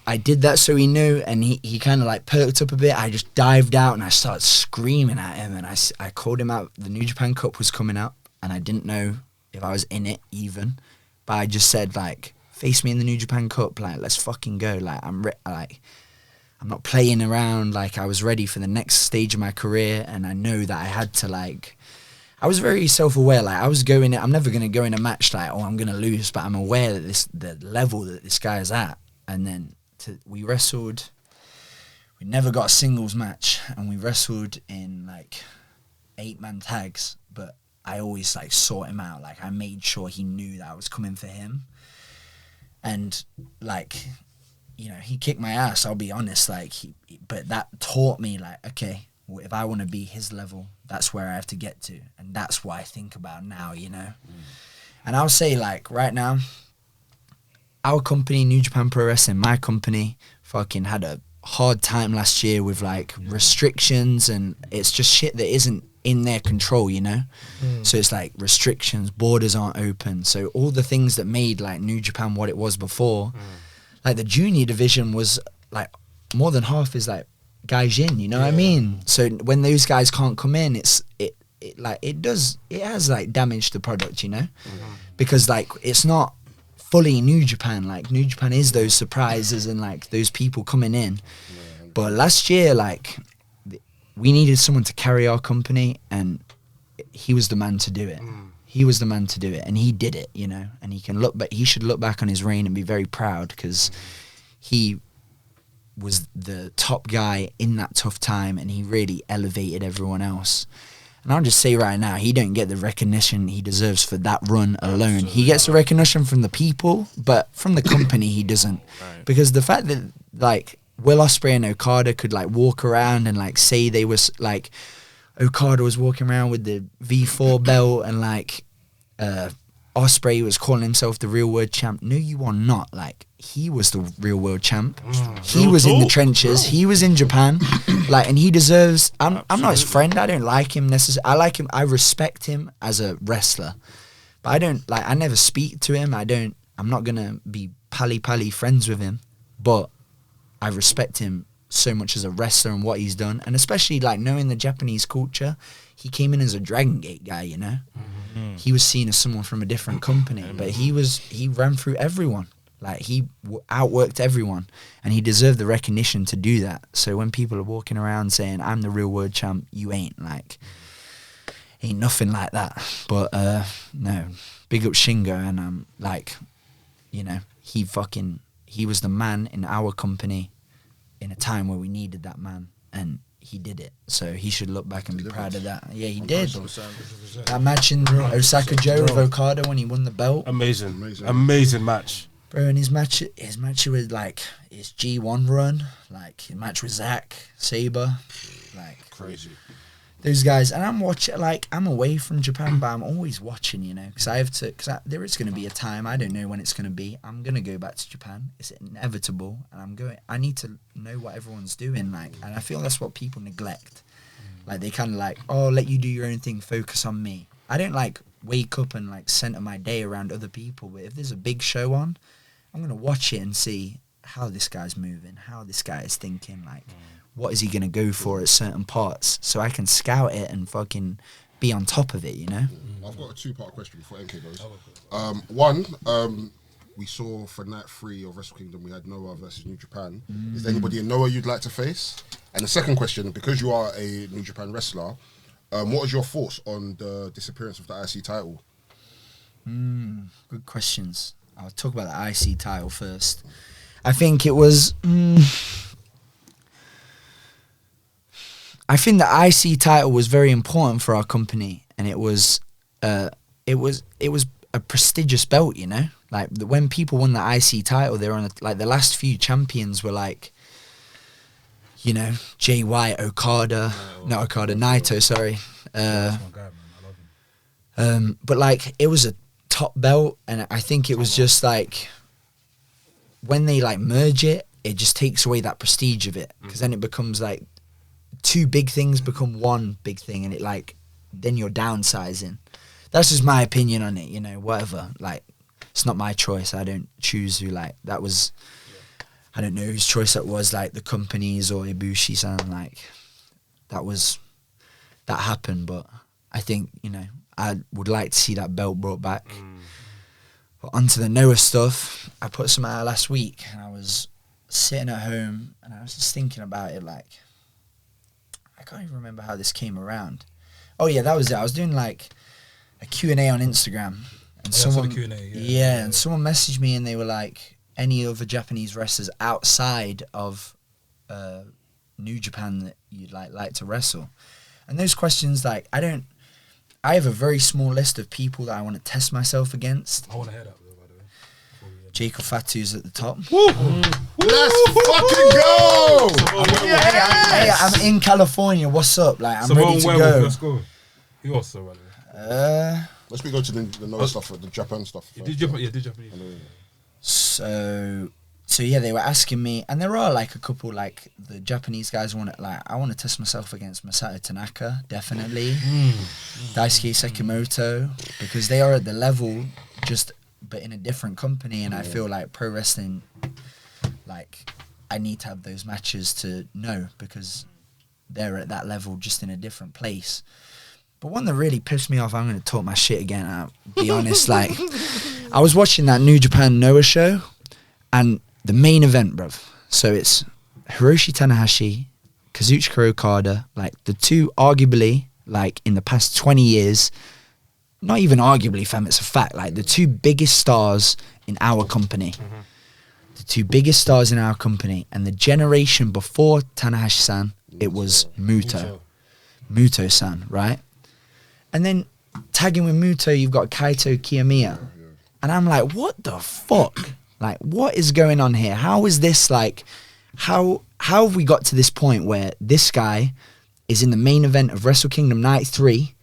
I did that so he knew, and he kind of like perked up a bit. I just dived out and I started screaming at him, and I called him out. The New Japan Cup was coming up, and I didn't know if I was in it even, but I just said like, face me in the New Japan Cup, like, let's fucking go. Like, I'm not playing around. Like, I was ready for the next stage of my career, and I know that I had to like, I was very self-aware. Like, I'm never going to go in a match like, oh, I'm going to lose, but I'm aware that the level that this guy is at. And then we wrestled. We never got a singles match, and we wrestled in like 8-man tags. But I always like sought him out. Like, I made sure he knew that I was coming for him. And like, you know, he kicked my ass. I'll be honest. Like, but that taught me like, okay, well, if I want to be his level, that's where I have to get to, and that's what I think about now. You know, and I'll say like right now, our company, New Japan Pro Wrestling, my company, fucking had a hard time last year with like restrictions, and it's just shit that isn't in their control, you know? So it's like restrictions, borders aren't open. So all the things that made like New Japan what it was before, like the junior division was like more than half is like gaijin, you know what I mean? So when those guys can't come in, it has like damaged the product, you know? Because like it's not fully New Japan. Like, New Japan is those surprises and like those people coming in. But last year, like, we needed someone to carry our company, and he was the man to do it. He was the man to do it, and he did it, you know. And he can look back. He should look back on his reign and be very proud, because he was the top guy in that tough time, and he really elevated everyone else. And I'll just say right now, he don't get the recognition he deserves for that run alone. Absolutely. He gets the recognition from the people, but from the company he doesn't. Right. Because the fact that like Will Ospreay and Okada could like walk around and like say they was like, Okada was walking around with the V4 belt, and like Ospreay was calling himself the real world champ. No, you are not. Like, he was the real world champ. He was in the trenches. He was in Japan. Like, and he deserves. I'm not his friend. I don't like him necessarily. I like him. I respect him as a wrestler, but I don't like. I never speak to him. I'm not gonna be pally friends with him, but I respect him so much as a wrestler and what he's done, and especially like knowing the Japanese culture. He came in as a Dragon Gate guy, you know. He was seen as someone from a different company, but he ran through everyone. Like, he outworked everyone, and he deserved the recognition to do that. So when people are walking around saying, I'm the real world champ, you ain't. Like, ain't nothing like that. But no, big up Shingo, and like, you know, he was the man in our company in a time where we needed that man, and he did it. So he should look back and be proud of that. Yeah, he did. That match in Osaka Joe with Okada when he won the belt. Amazing match. Bro, and his match with like his G1 run, like his match with Zack Sabre, like Crazy. Those guys. And I'm watching, like, I'm away from Japan, but I'm always watching, you know, because there is going to be a time, I don't know when it's going to be, I'm going to go back to Japan. It's inevitable, and I need to know what everyone's doing, like, and I feel that's what people neglect. Like, they kind of like, oh, let you do your own thing, focus on me. I don't like wake up and like center my day around other people, but if there's a big show on, I'm going to watch it and see how this guy's moving, how this guy is thinking, like, what is he going to go for at certain parts, so I can scout it and fucking be on top of it, you know? I've got a two-part question before NK goes. One, we saw for night 3 of Wrestle Kingdom, we had Noah versus New Japan. Is there anybody in Noah you'd like to face? And the second question, because you are a New Japan wrestler, what was your thoughts on the disappearance of the IC title? Good questions. I'll talk about the IC title first. I think it was... I think the IC title was very important for our company, and it was a prestigious belt, you know. Like, when people won the IC title, they were on like the last few champions were like, you know, Jay White, Naito, sorry. But like, it was a top belt, and I think it was just like, when they like merge it, it just takes away that prestige of it, because then it becomes like, two big things become one big thing, and it like, then you're downsizing. That's just my opinion on it, you know, whatever. Like, it's not my choice. I don't choose who, like, that was, I don't know whose choice that was, like the companies or Ibushi-san, like, that happened. But I think, you know, I would like to see that belt brought back. But onto the Noah stuff, I put some out last week, and I was sitting at home, and I was just thinking about it, like, I can't even remember how this came around. Oh yeah, that was it. I was doing like a Q&A on Instagram, and someone and someone messaged me, and they were like, any other Japanese wrestlers outside of New Japan that you'd like to wrestle? And those questions, like, I have a very small list of people that I want to test myself against. I want to hear that, by the way. Jacob Fatu's at the top. Let's fucking go! I'm in California. What's up? Like, I'm ready to go. Let's go. Who else, by the way? Let's go to the Noah stuff, the Japan stuff. Did Japanese. So yeah, they were asking me, and there are like a couple, like the Japanese guys I want to test myself against Masato Tanaka, definitely. Daisuke Sekimoto, because they are at the level, but in a different company, and I feel like pro wrestling, like, I need to have those matches to know, because they're at that level, just in a different place. But one that really pissed me off, I'm going to talk my shit again, I'll be honest, like, I was watching that New Japan Noah show, and the main event, bruv, so it's Hiroshi Tanahashi, Kazuchika Okada, like, the two arguably, like, in the past 20 years, not even arguably, fam, it's a fact, like, the two biggest stars in our company. The two biggest stars in our company. And the generation before Tanahashi-san, it was Muto-san, right? And then tagging with Muto, you've got Kaito Kiyomiya. And I'm like, what the fuck? Like, what is going on here? How is this, like, how have we got to this point where this guy is in the main event of Wrestle Kingdom Night 3,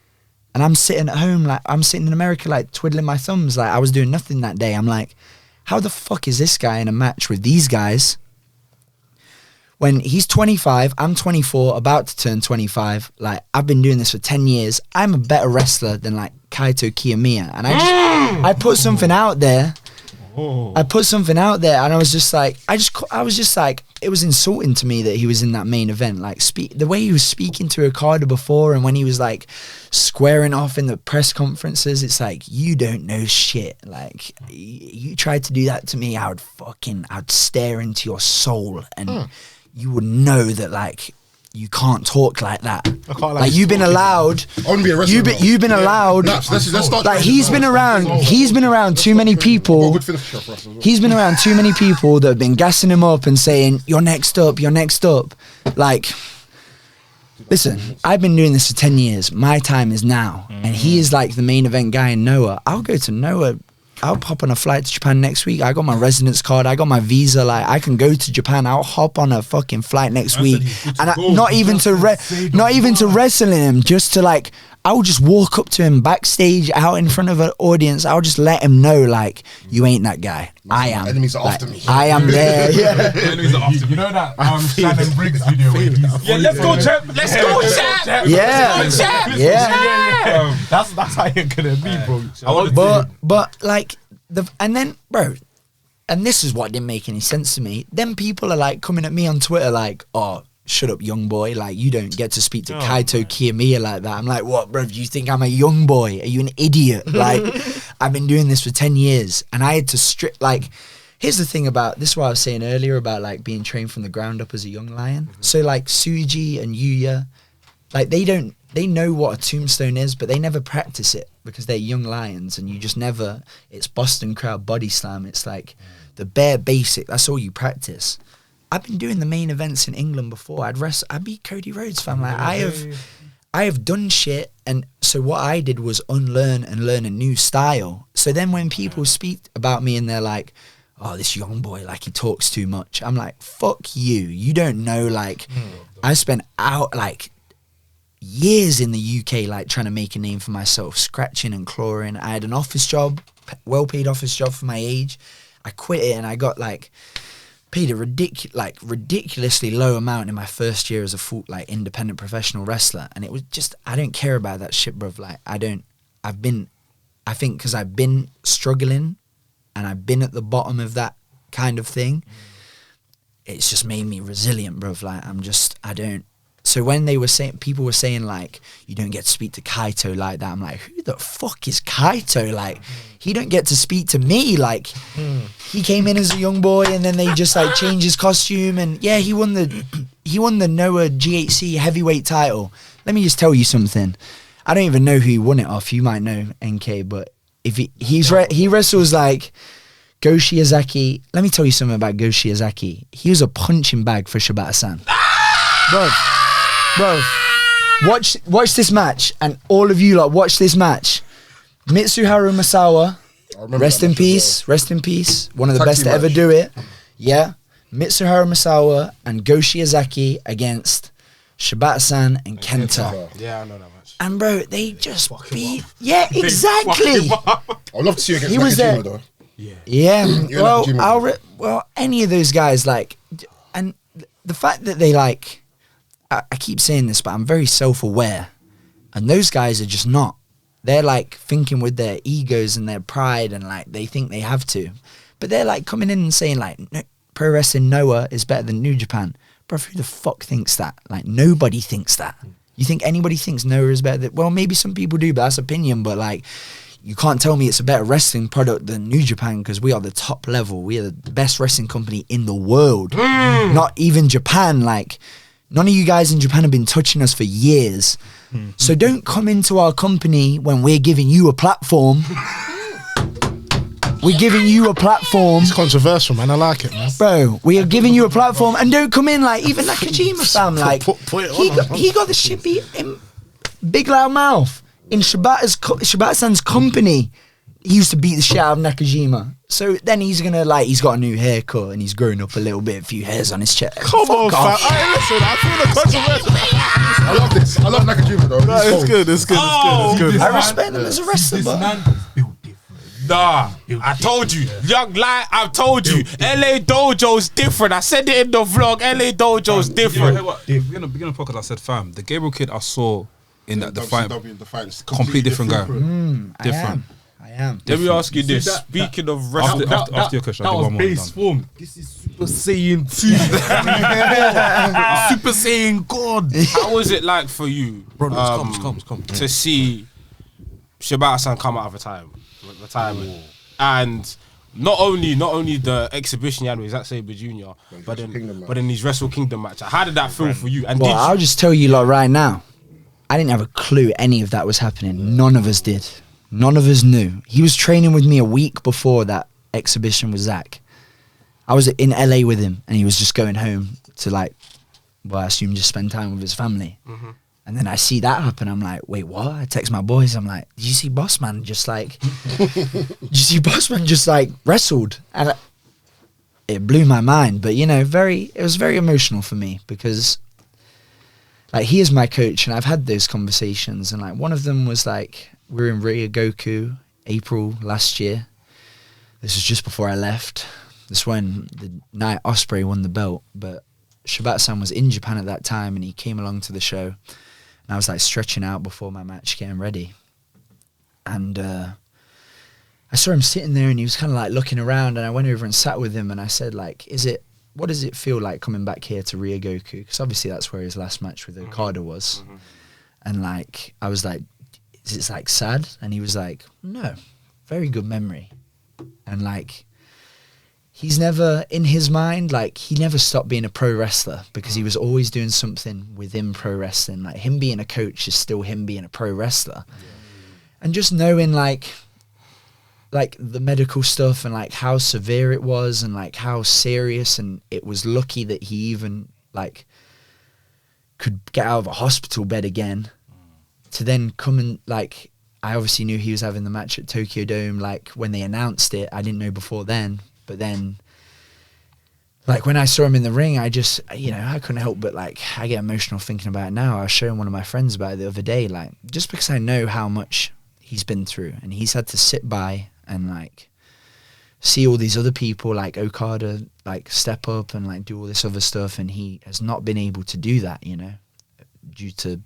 And I'm sitting at home, like, I'm sitting in America, like, twiddling my thumbs. Like, I was doing nothing that day. I'm like, how the fuck is this guy in a match with these guys? When he's 25, I'm 24, about to turn 25. Like, I've been doing this for 10 years. I'm a better wrestler than, like, Kaito Kiyomiya. And I put something out there. I put something out there, and I was just like, it was insulting to me that he was in that main event. Like, the way he was speaking to Okada before, and when he was like squaring off in the press conferences, it's like, you don't know shit. Like, you tried to do that to me, I'd stare into your soul, and you would know that, like, you can't talk like that. Like, you've been allowed. You've been allowed. Let's start. Like, he's been around too many people. He's been around too many people that have been gassing him up and saying, "You're next up. You're next up." Like, listen, I've been doing this for 10 years. My time is now, and he is like the main event guy in Noah. I'll go to Noah. I'll hop on a flight to Japan next week. I got my residence card. I got my visa. Like, I can go to Japan. I'll hop on a fucking flight next week, and not even to wrestle him. Just to, like, I'll just walk up to him backstage, out in front of an audience. I'll just let him know, like, you ain't that guy. I am. Enemies are after me. I am there. Yeah. Enemies are after me. You know that Shannon Briggs video where he's Let's go, champ. Let's go, champ. Yeah. That's how you're gonna be, bro. But like and then, bro, and this is what didn't make any sense to me. Then people are like coming at me on Twitter like, "Oh, shut up, young boy. Like, you don't get to speak to Kaito Kiyomiya like that." I'm like, what, bro? Do you think I'm a young boy? Are you an idiot? Like, I've been doing this for 10 years, and I had to like, here's the thing about, this is what I was saying earlier about, like, being trained from the ground up as a young lion. So, like, Suji and Yuya, like, they know what a tombstone is, but they never practice it because they're young lions, and you just never, it's Boston crowd body slam. It's like the bare basic. That's all you practice. I've been doing the main events in England before. I beat Cody Rhodes, fam. Like, I have done shit, and so what I did was unlearn and learn a new style. So then when people speak about me and they're like, "Oh, this young boy, like, he talks too much," I'm like, fuck you. You don't know, like, I spent years in the UK, like, trying to make a name for myself, scratching and clawing. I had an office job, well-paid office job for my age. I quit it, and I got, like, paid a ridiculously low amount in my first year as a full, like, independent professional wrestler. And it was just, I don't care about that shit, bruv. Like, I think because I've been struggling and I've been at the bottom of that kind of thing, it's just made me resilient, bruv. Like, so when they were saying, people were saying, like, you don't get to speak to Kaito like that, I'm like, who the fuck is Kaito? Like, he don't get to speak to me. Like, he came in as a young boy, and then they just, like, changed his costume, and yeah, he won the Noah GHC heavyweight title. Let me just tell you something. I don't even know who he won it off. You might know, NK, but if he wrestles like Go Shiozaki. Let me tell you something about Go Shiozaki. He was a punching bag for Shibata-san. Bro, watch this match, and all of you, like, watch this match. Mitsuharu Misawa, rest in peace, one of the best to ever do it. Yeah, Mitsuharu Misawa and Go Shiozaki against Shibata-san and Kenta. Yeah, I know that match. And bro, they just beat. Yeah, exactly. I'd love to see you against He was there. though. Yeah. Well, any of those guys, like, and the fact that they, like, I keep saying this, but I'm very self-aware, and those guys are just not. They're, like, thinking with their egos and their pride, and, like, they think they have to, but they're, like, coming in and saying, like, no, Pro Wrestling Noah is better than New Japan. Bro, who the fuck thinks that? Like, nobody thinks that. You think anybody thinks Noah is better than, well, maybe some people do, but that's opinion. But, like, you can't tell me it's a better wrestling product than New Japan, because we are the top level. We are the best wrestling company in the world. Not even Japan. Like, none of you guys in Japan have been touching us for years. So don't come into our company when we're giving you a platform. We're giving you a platform. It's controversial, man. I like it, man. Bro, we are giving you a platform, and don't come in like, even Nakajima fam, like, he got the shit beat in Big Loud Mouth in Shibata-san's company. he used to beat the shit out of Nakajima. So then he's gonna like, he's got a new haircut and he's grown up a little bit, a few hairs on his chest. Come on, fam. Listen, I feel the controversy. I love this. I love Nakajima though. No, it's good. It's good. It's good. I respect him as a wrestler, This but man is built different. Nah, I told you, young lie. I've told you, LA Dojo's different. I said it in the vlog. LA Dojo's different. Beginning of the podcast, I said, fam, the Gabriel Kid I saw in that Defiant, Defiant, completely different guy. Different. I am. Let me ask you this. that- Speaking of After, wrestling, after your question, That I'll do was one more. base Done. form. This is Super Saiyan 2. Super Saiyan God. how was it like for you to see Shibata-san come out of retirement, and not only the exhibition he had with Zack Sabre Jr., but in his Wrestle Kingdom match? How did that feel for you? And Well, did I'll just tell you like right now, I didn't have a clue any of that was happening. None of us did. None of us knew. He was training with me a week before that exhibition with Zach. I was in LA with him, and he was just going home to like, well, I assume just spend time with his family. And then I see that happen. I'm like, wait, what? I text my boys. I'm like, did you see Bossman just like, wrestled? And it blew my mind. But you know, it was very emotional for me because like he is my coach, and I've had those conversations. And like one of them was like, we were in Ryogoku April last year. This was just before I left. This is when the night Ospreay won the belt, but Shibata-san was in Japan at that time, and he came along to the show, and I was like stretching out before my match, getting ready, and I saw him sitting there, and he was kind of like looking around, and I went over and sat with him, and I said like, what does it feel like coming back here to Ryogoku? Because obviously that's where his last match with Okada was, and like I was like, is it like sad? And he was like, no, very good memory. And like, he's never, in his mind, like he never stopped being a pro wrestler because he was always doing something within pro wrestling. Like him being a coach is still him being a pro wrestler. And just knowing like the medical stuff and like how severe it was and like how serious, and it was lucky that he even like could get out of a hospital bed again. To then come and like, I obviously knew he was having the match at Tokyo Dome. Like when they announced it, I didn't know before then. But then, like when I saw him in the ring, I just, you know, I couldn't help but like, I get emotional thinking about it now. I was showing one of my friends about it the other day, like just because I know how much he's been through, and he's had to sit by and like see all these other people like Okada like step up and like do all this other stuff, and he has not been able to do that, you know, due to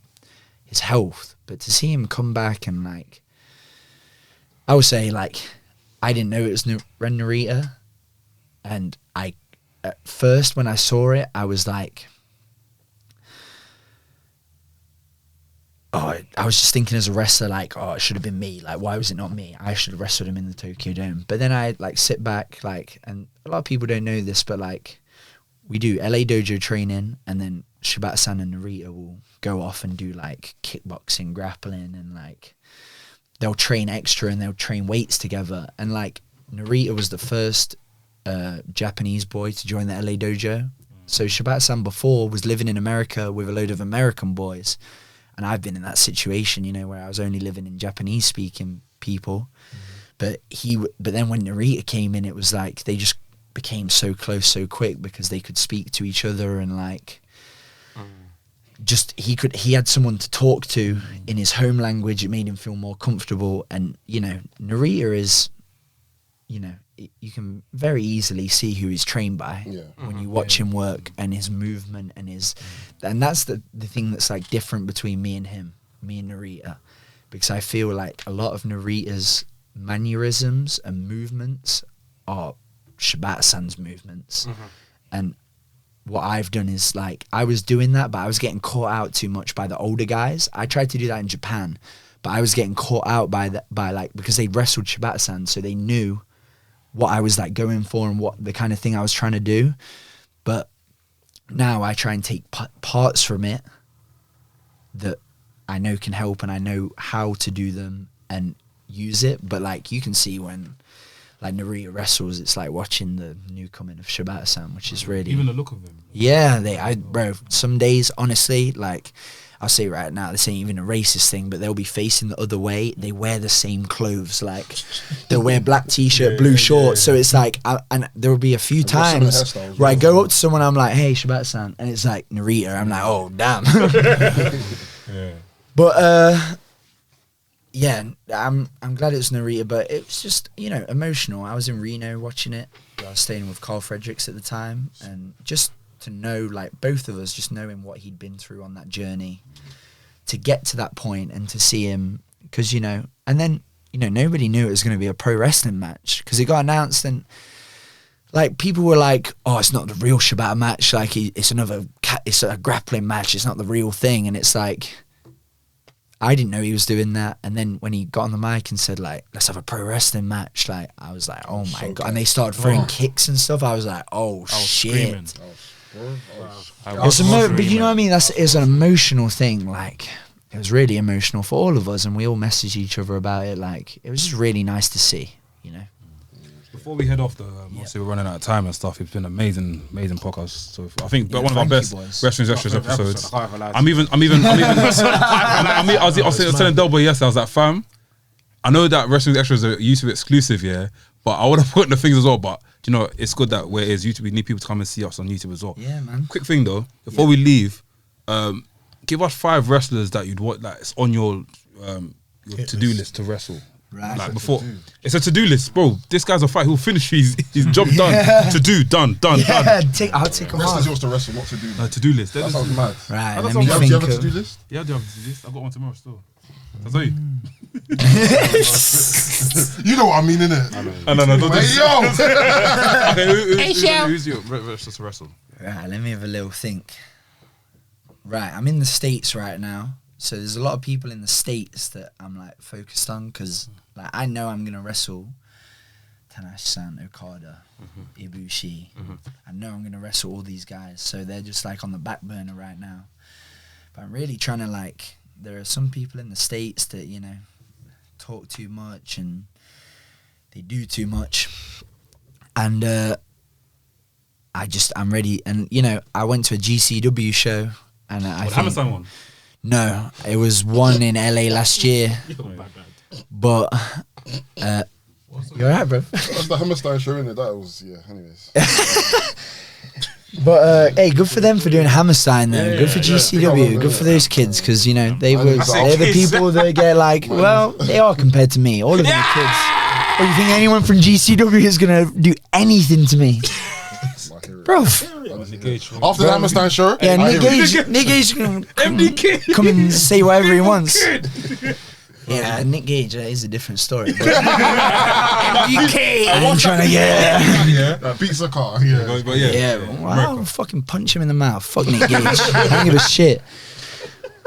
his health. But to see him come back and like, I would say like, I didn't know it was Ren Narita, and I at first when I saw it, I was like, oh, I was just thinking as a wrestler like, oh, it should have been me, like why was it not me? I should have wrestled him in the Tokyo Dome. But then I like sit back like, and a lot of people don't know this, but like we do LA Dojo training, and then Shibata-san and Narita will go off and do like kickboxing, grappling, and like they'll train extra and they'll train weights together. And like Narita was the first Japanese boy to join the LA Dojo. So Shibata-san before was living in America with a load of American boys, and I've been in that situation, you know, where I was only living in Japanese speaking people. But then when Narita came in, it was like they just became so close so quick because they could speak to each other, and like just he had someone to talk to in his home language. It made him feel more comfortable. And you know, Narita is, you know, you can very easily see who he's trained by when you watch him work, and his movement and his and that's the thing that's like different between me and Narita, because I feel like a lot of Narita's mannerisms and movements are Shibata-san's movements. And what I've done is like, I was doing that, but I was getting caught out too much by the older guys. I tried to do that in Japan, but I was getting caught out by like, because they wrestled Shibata-san, so they knew what I was like going for and what the kind of thing I was trying to do. But now I try and take parts from it that I know can help, and I know how to do them and use it. But like, you can see when like Narita wrestles, it's like watching the new coming of Shibata-san, which is really, Even the look of him. yeah, bro, some days honestly, like I'll say right now, this ain't even a racist thing, but they'll be facing the other way. They wear the same clothes, like they'll wear black t-shirt, blue shorts. So it's like, and there will be a few times where I go up to someone, I'm like, hey, Shibata-san, and it's like Narita. I'm like, oh damn. But yeah, I'm glad it was Narita, but it was just, you know, emotional. I was in Reno watching it. I was staying with Carl Fredericks at the time, and just to know, like, both of us, just knowing what he'd been through on that journey to get to that point and to see him, because, you know, and then, you know, nobody knew it was going to be a pro wrestling match because it got announced, and like people were like, oh, it's not the real Shibata match, like it's a grappling match, it's not the real thing. And it's like, I didn't know he was doing that. And then when he got on the mic and said, like, let's have a pro wrestling match, like, I was like, oh my God. And they started throwing kicks and stuff. I was like, oh shit. But you know what I mean? It's an emotional thing. Like, it was really emotional for all of us, and we all messaged each other about it. Like, it was just really nice to see, you know. Before we head off, obviously we're running out of time and stuff. It's been an amazing podcast. So I think one of our best Wrestling's Extras episodes. I was telling Double yesterday, I was like, fam, I know that Wrestling's Extras are YouTube exclusive, yeah, but I would have put the things as well. But you know, it's good that where it is YouTube, we need people to come and see us on YouTube as well. Yeah, man. Quick thing though, before we leave, give us 5 wrestlers that you'd want, like, it's on your to-do list to wrestle. Right. Like before, it's a to-do list, bro. This guy's a fight. He'll finish his job done. To do, done. I'll take him Wrestlers on. yours to wrestle, not to do. To-do list. That sounds mad. Right, That's let me what- Do you think have a of... to-do list? Yeah, I do have a to-do list. I've got one tomorrow still. I'll tell you. You know what I mean, innit? No. Don't Hey, yo! Okay, who's your wrestler to wrestle? Right, let me have a little think. Right, I'm in the States right now, so there's a lot of people in the States that I'm like focused on, because like I know I'm gonna wrestle Tanahashi-san, Okada, Ibushi. I know I'm gonna wrestle all these guys, so they're just like on the back burner right now. But I'm really trying to, like, there are some people in the States that, you know, talk too much and they do too much, and I'm ready. And you know, I went to a GCW show, and I think, Hammerstein one. no, it was one in LA last year. But you're right, bro. That's the Hammerstein show, innit? That was, yeah, anyways. But hey, good for them for doing Hammerstein then. Good for GCW. Good for those kids, because you know they're the people that get like, well, they are compared to me. All of them are kids. Or you think anyone from GCW is gonna do anything to me, bro? After the Hammerstein show? Yeah, Nick Gage can come and say whatever he wants. Yeah, Nick Gage is a different story. MDK! I'm trying to, Beats a car, yeah. But I'll fucking punch him in the mouth. Fuck Nick Gage. I don't give a shit.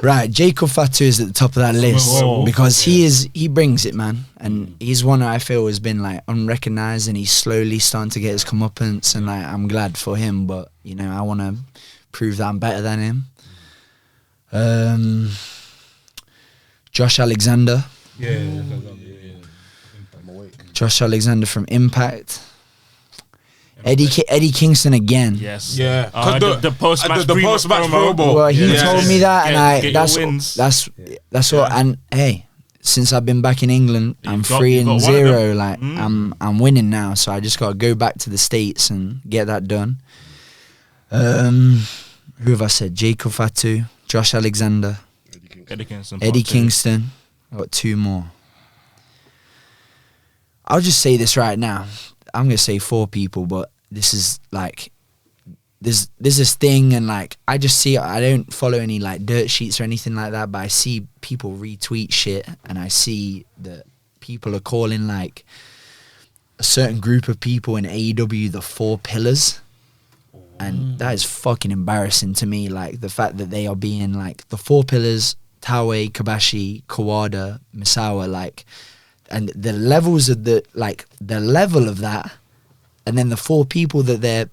Right, Jacob Fatu is at the top of that list because he brings it, man. And he's one that I feel has been like unrecognized, and he's slowly starting to get his comeuppance, and like I'm glad for him, but you know, I want to prove that I'm better than him. Josh Alexander. Josh Alexander from Impact. Eddie Kingston again. Yes. Yeah. The post-match promo. Well, he told me that, and Get that's your wins. all. And hey, since I've been back in England, I'm 3-0. Like I'm winning now, so I just gotta go back to the States and get that done. Who have I said? Jacob Fatu, Josh Alexander, Eddie Kingston. I got 2 more. I'll just say this right now. I'm gonna say 4 people, but this is like there's this thing, and like I just see it. I don't follow any like dirt sheets or anything like that, but I see people retweet shit, and I see that people are calling like a certain group of people in AEW the 4 pillars. And that is fucking embarrassing to me, like the fact that they are being like the 4 pillars: Taue, Kobashi, Kawada, Misawa, like, and the levels of the level of that, and then the 4 people that they're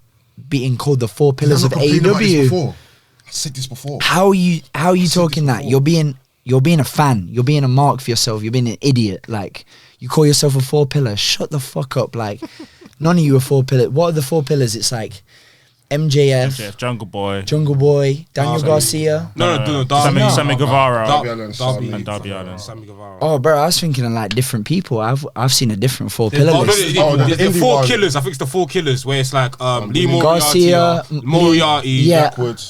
being called the 4 pillars of AEW. I said this before. How are you talking that? You're being a fan. You're being a mark for yourself. You're being an idiot. Like, you call yourself a 4 pillar. Shut the fuck up. Like, none of you are 4 pillars. What are the 4 pillars? It's like MJF, Jungle Boy, Daniel Garcia. No, Sammy Guevara, Darby and Darby Allin. Sammy Guevara. Oh, bro, I was thinking of like different people. I've seen a different 4 pillar list. The 4 killers. I think it's the 4 killers where it's like Lee Garcia, Moriarty, yeah. Blackwood,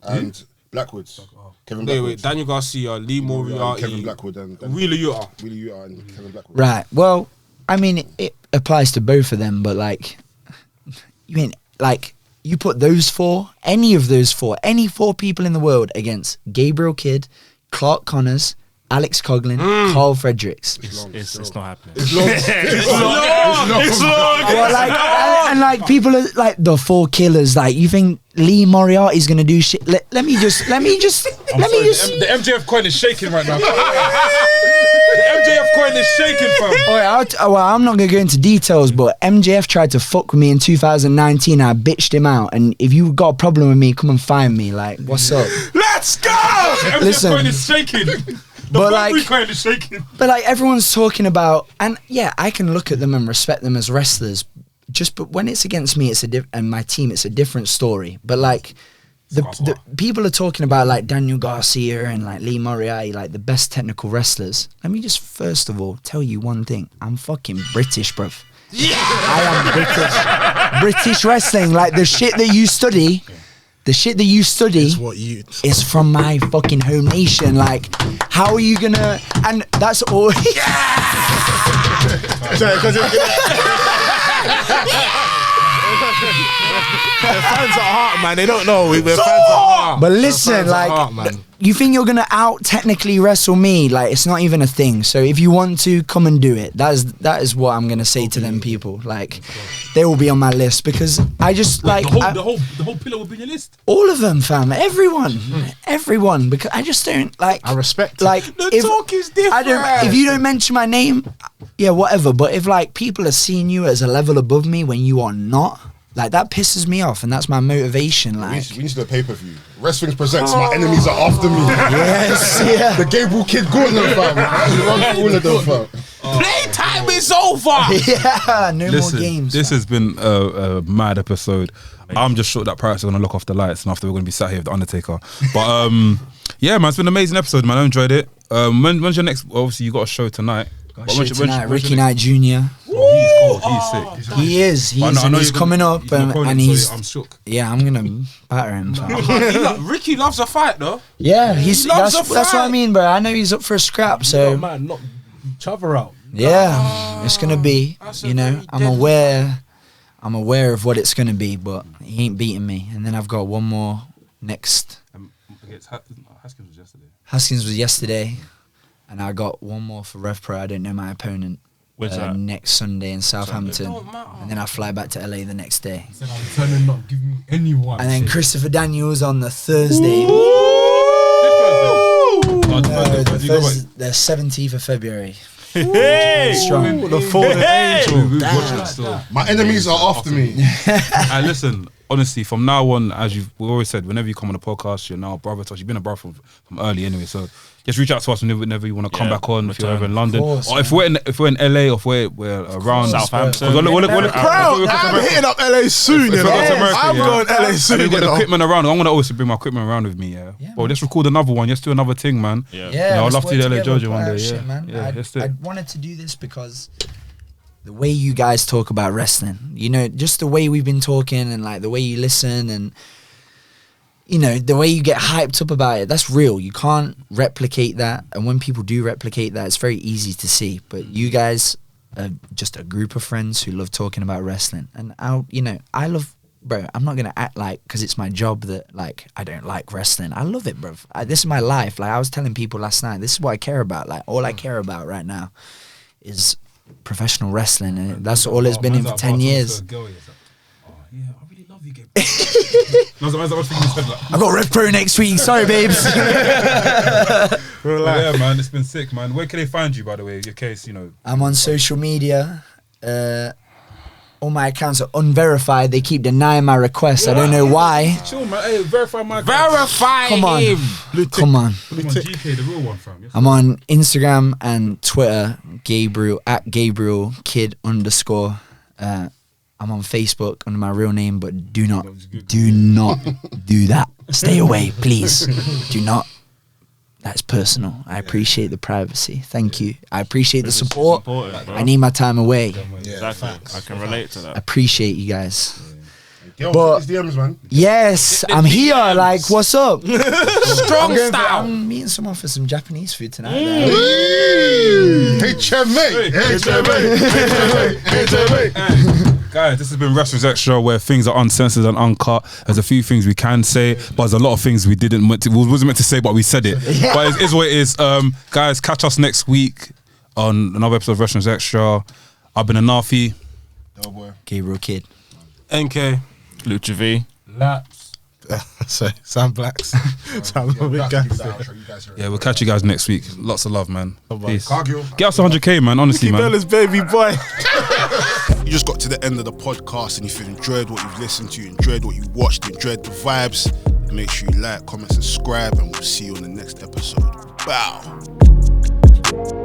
and Blackwood. Kevin Wait, Blackwood. Daniel Garcia, Lee Moriarty, Kevin Blackwood, and Wheeler Yuta. and Kevin Blackwood. Right. Well, I mean, it applies to both of them, but like, you mean like you put those 4, any 4 people in the world against Gabriel Kidd, Clark Connors, Alex Coughlin, Carl Fredericks. It's not happening. It's long. Well, like, and like people are like the 4 killers. Like, you think Lee Moriarty's gonna do shit? Let me just. The MJF coin is shaking right now. The MJF coin is shaking, fam. I'm not gonna go into details, but MJF tried to fuck with me in 2019. I bitched him out, and if you got a problem with me, come and find me. Like, what's up? Let's go. The Listen. MJF coin is shaking. But like, coin is shaking. but like everyone's talking about, and yeah, I can look at them and respect them as wrestlers. But when it's against me, and my team, it's a different story. But like, the people are talking about like Daniel Garcia and like Lee Moriarty, like the best technical wrestlers. Let me just first of all tell you one thing: I'm fucking British, bruv. Yeah, I am British. British wrestling, like the shit that you study. The shit that you study is from my fucking home nation. Like, how are you gonna? And that's all. The fans at heart, man. They don't know. We're fans at heart. But listen, like, you think you're gonna out technically wrestle me? Like, it's not even a thing. So if you want to, come and do it. That is what I'm gonna say to them people. Like, they will be on my list because I just like the whole pillar will be on your list. all of them, fam. Everyone. Because I just don't like. I respect. Like, The talk is different. If you don't mention my name, yeah, whatever. But if like people are seeing you as a level above me when you are not, like, that pisses me off, and that's my motivation. Like, We need to do a pay-per-view. Wrestlings presents My Enemies Are After Me. yes, yeah. The Gabriel Kidd Gauntlet, fam. Run through all of them, fam. Playtime is over. Yeah, no Listen, more games. this has been a mad episode. I'm just sure that Pirates are going to lock off the lights, and after we're going to be sat here with the Undertaker. But yeah, man, it's been an amazing episode, man. I enjoyed it. When's your next? Obviously, you got a show tonight. Ricky Knight Jr. He's cold. He's sick. He is. He's coming up, and he's. I'm shook. Yeah, I'm gonna batter him. Ricky loves a fight, though. Yeah, loves that's a what I fight. mean, bro. I know he's up for a scrap, so Man, knock each other out. yeah, it's gonna be. that's You a know, very I'm aware of what it's gonna be, but he ain't beating me. And then I've got one more next. Haskins was yesterday. Haskins was yesterday, and I got one more for Rev Pro. I don't know my opponent. Where's that? Next Sunday in Southampton, Don't matter. and then I fly back to LA the next day. Said I'm turning not giving me anyone. And then Christopher Daniels on the Thursday. The 17th of February. Hey! Strong. The fallen angel. My enemies are after me. And listen, honestly, from now on, as we always said, whenever you come on the podcast, you're now a brother to us. You've been a brother from early anyway, so just reach out to us whenever you want to come back on. If you're ever in London, course, or if we're in LA, or if we're around Southampton. I'm hitting up LA soon. You know? I'm yeah. going LA soon. We've got You the know? equipment around. I'm gonna always bring my equipment around with me. Yeah. Well, let's record another one. Let's do another thing, man. Yeah. Yeah, I'd let's love to work do LA together, Jojo one plan day. shit, Yeah, man. yeah. Let's do I it. wanted to do this because the way you guys talk about wrestling, you know, just the way we've been talking and like the way you listen and, you know, the way you get hyped up about it, that's real. You can't replicate that. And when people do replicate that, it's very easy to see. But you guys are just a group of friends who love talking about wrestling. And I love, bro, I'm not going to act like, because it's my job, that like I don't like wrestling. I love it, bro. This is my life. Like I was telling people last night, this is what I care about. Like all I care about right now is professional wrestling. And that's all it's been in for 10 years. Yeah, I really love you, Gabe. I I got Rev Pro next week. Sorry, babes. Yeah, man, it's been sick, man. Where can they find you, by the way, in case, you know? I'm on social media. All my accounts are unverified. They keep denying my requests. I don't know why. Chill, man. Hey, verify my Verify Come on. him. Come on. I'm on GK, the real one, fam. Yes. I'm on Instagram and Twitter, Gabriel Kidd _. I'm on Facebook under my real name, but do not do that. Stay away, please. Do not. That's personal. I appreciate the privacy. Thank you. I appreciate the support. I need my time away. Exactly. I can relate to that. I appreciate you guys. Yo, But- it's DMs, man. Yes, I'm here. Like, what's up? Strong style. I'm meeting someone for some Japanese food tonight. Hey, Guys, this has been Wrestling's Extra, where things are uncensored and uncut. There's a few things we can say, but there's a lot of things we wasn't meant to say, but we said it. But it is what it is. Guys, catch us next week on another episode of Wrestling's Extra. I've been Anafi. Gabriel Kidd. NK. Lucha V. Laps. Sorry, Sam Blacks. Sam Yeah, we'll catch you guys next week. Lots of love, man. Peace. Cargill. Get us to 100K, man. Honestly, man. Bella's baby boy. You just got to the end of the podcast, and if you enjoyed what you've listened to, enjoyed what you watched, enjoyed the vibes, then make sure you like, comment, subscribe, and we'll see you on the next episode. Bow.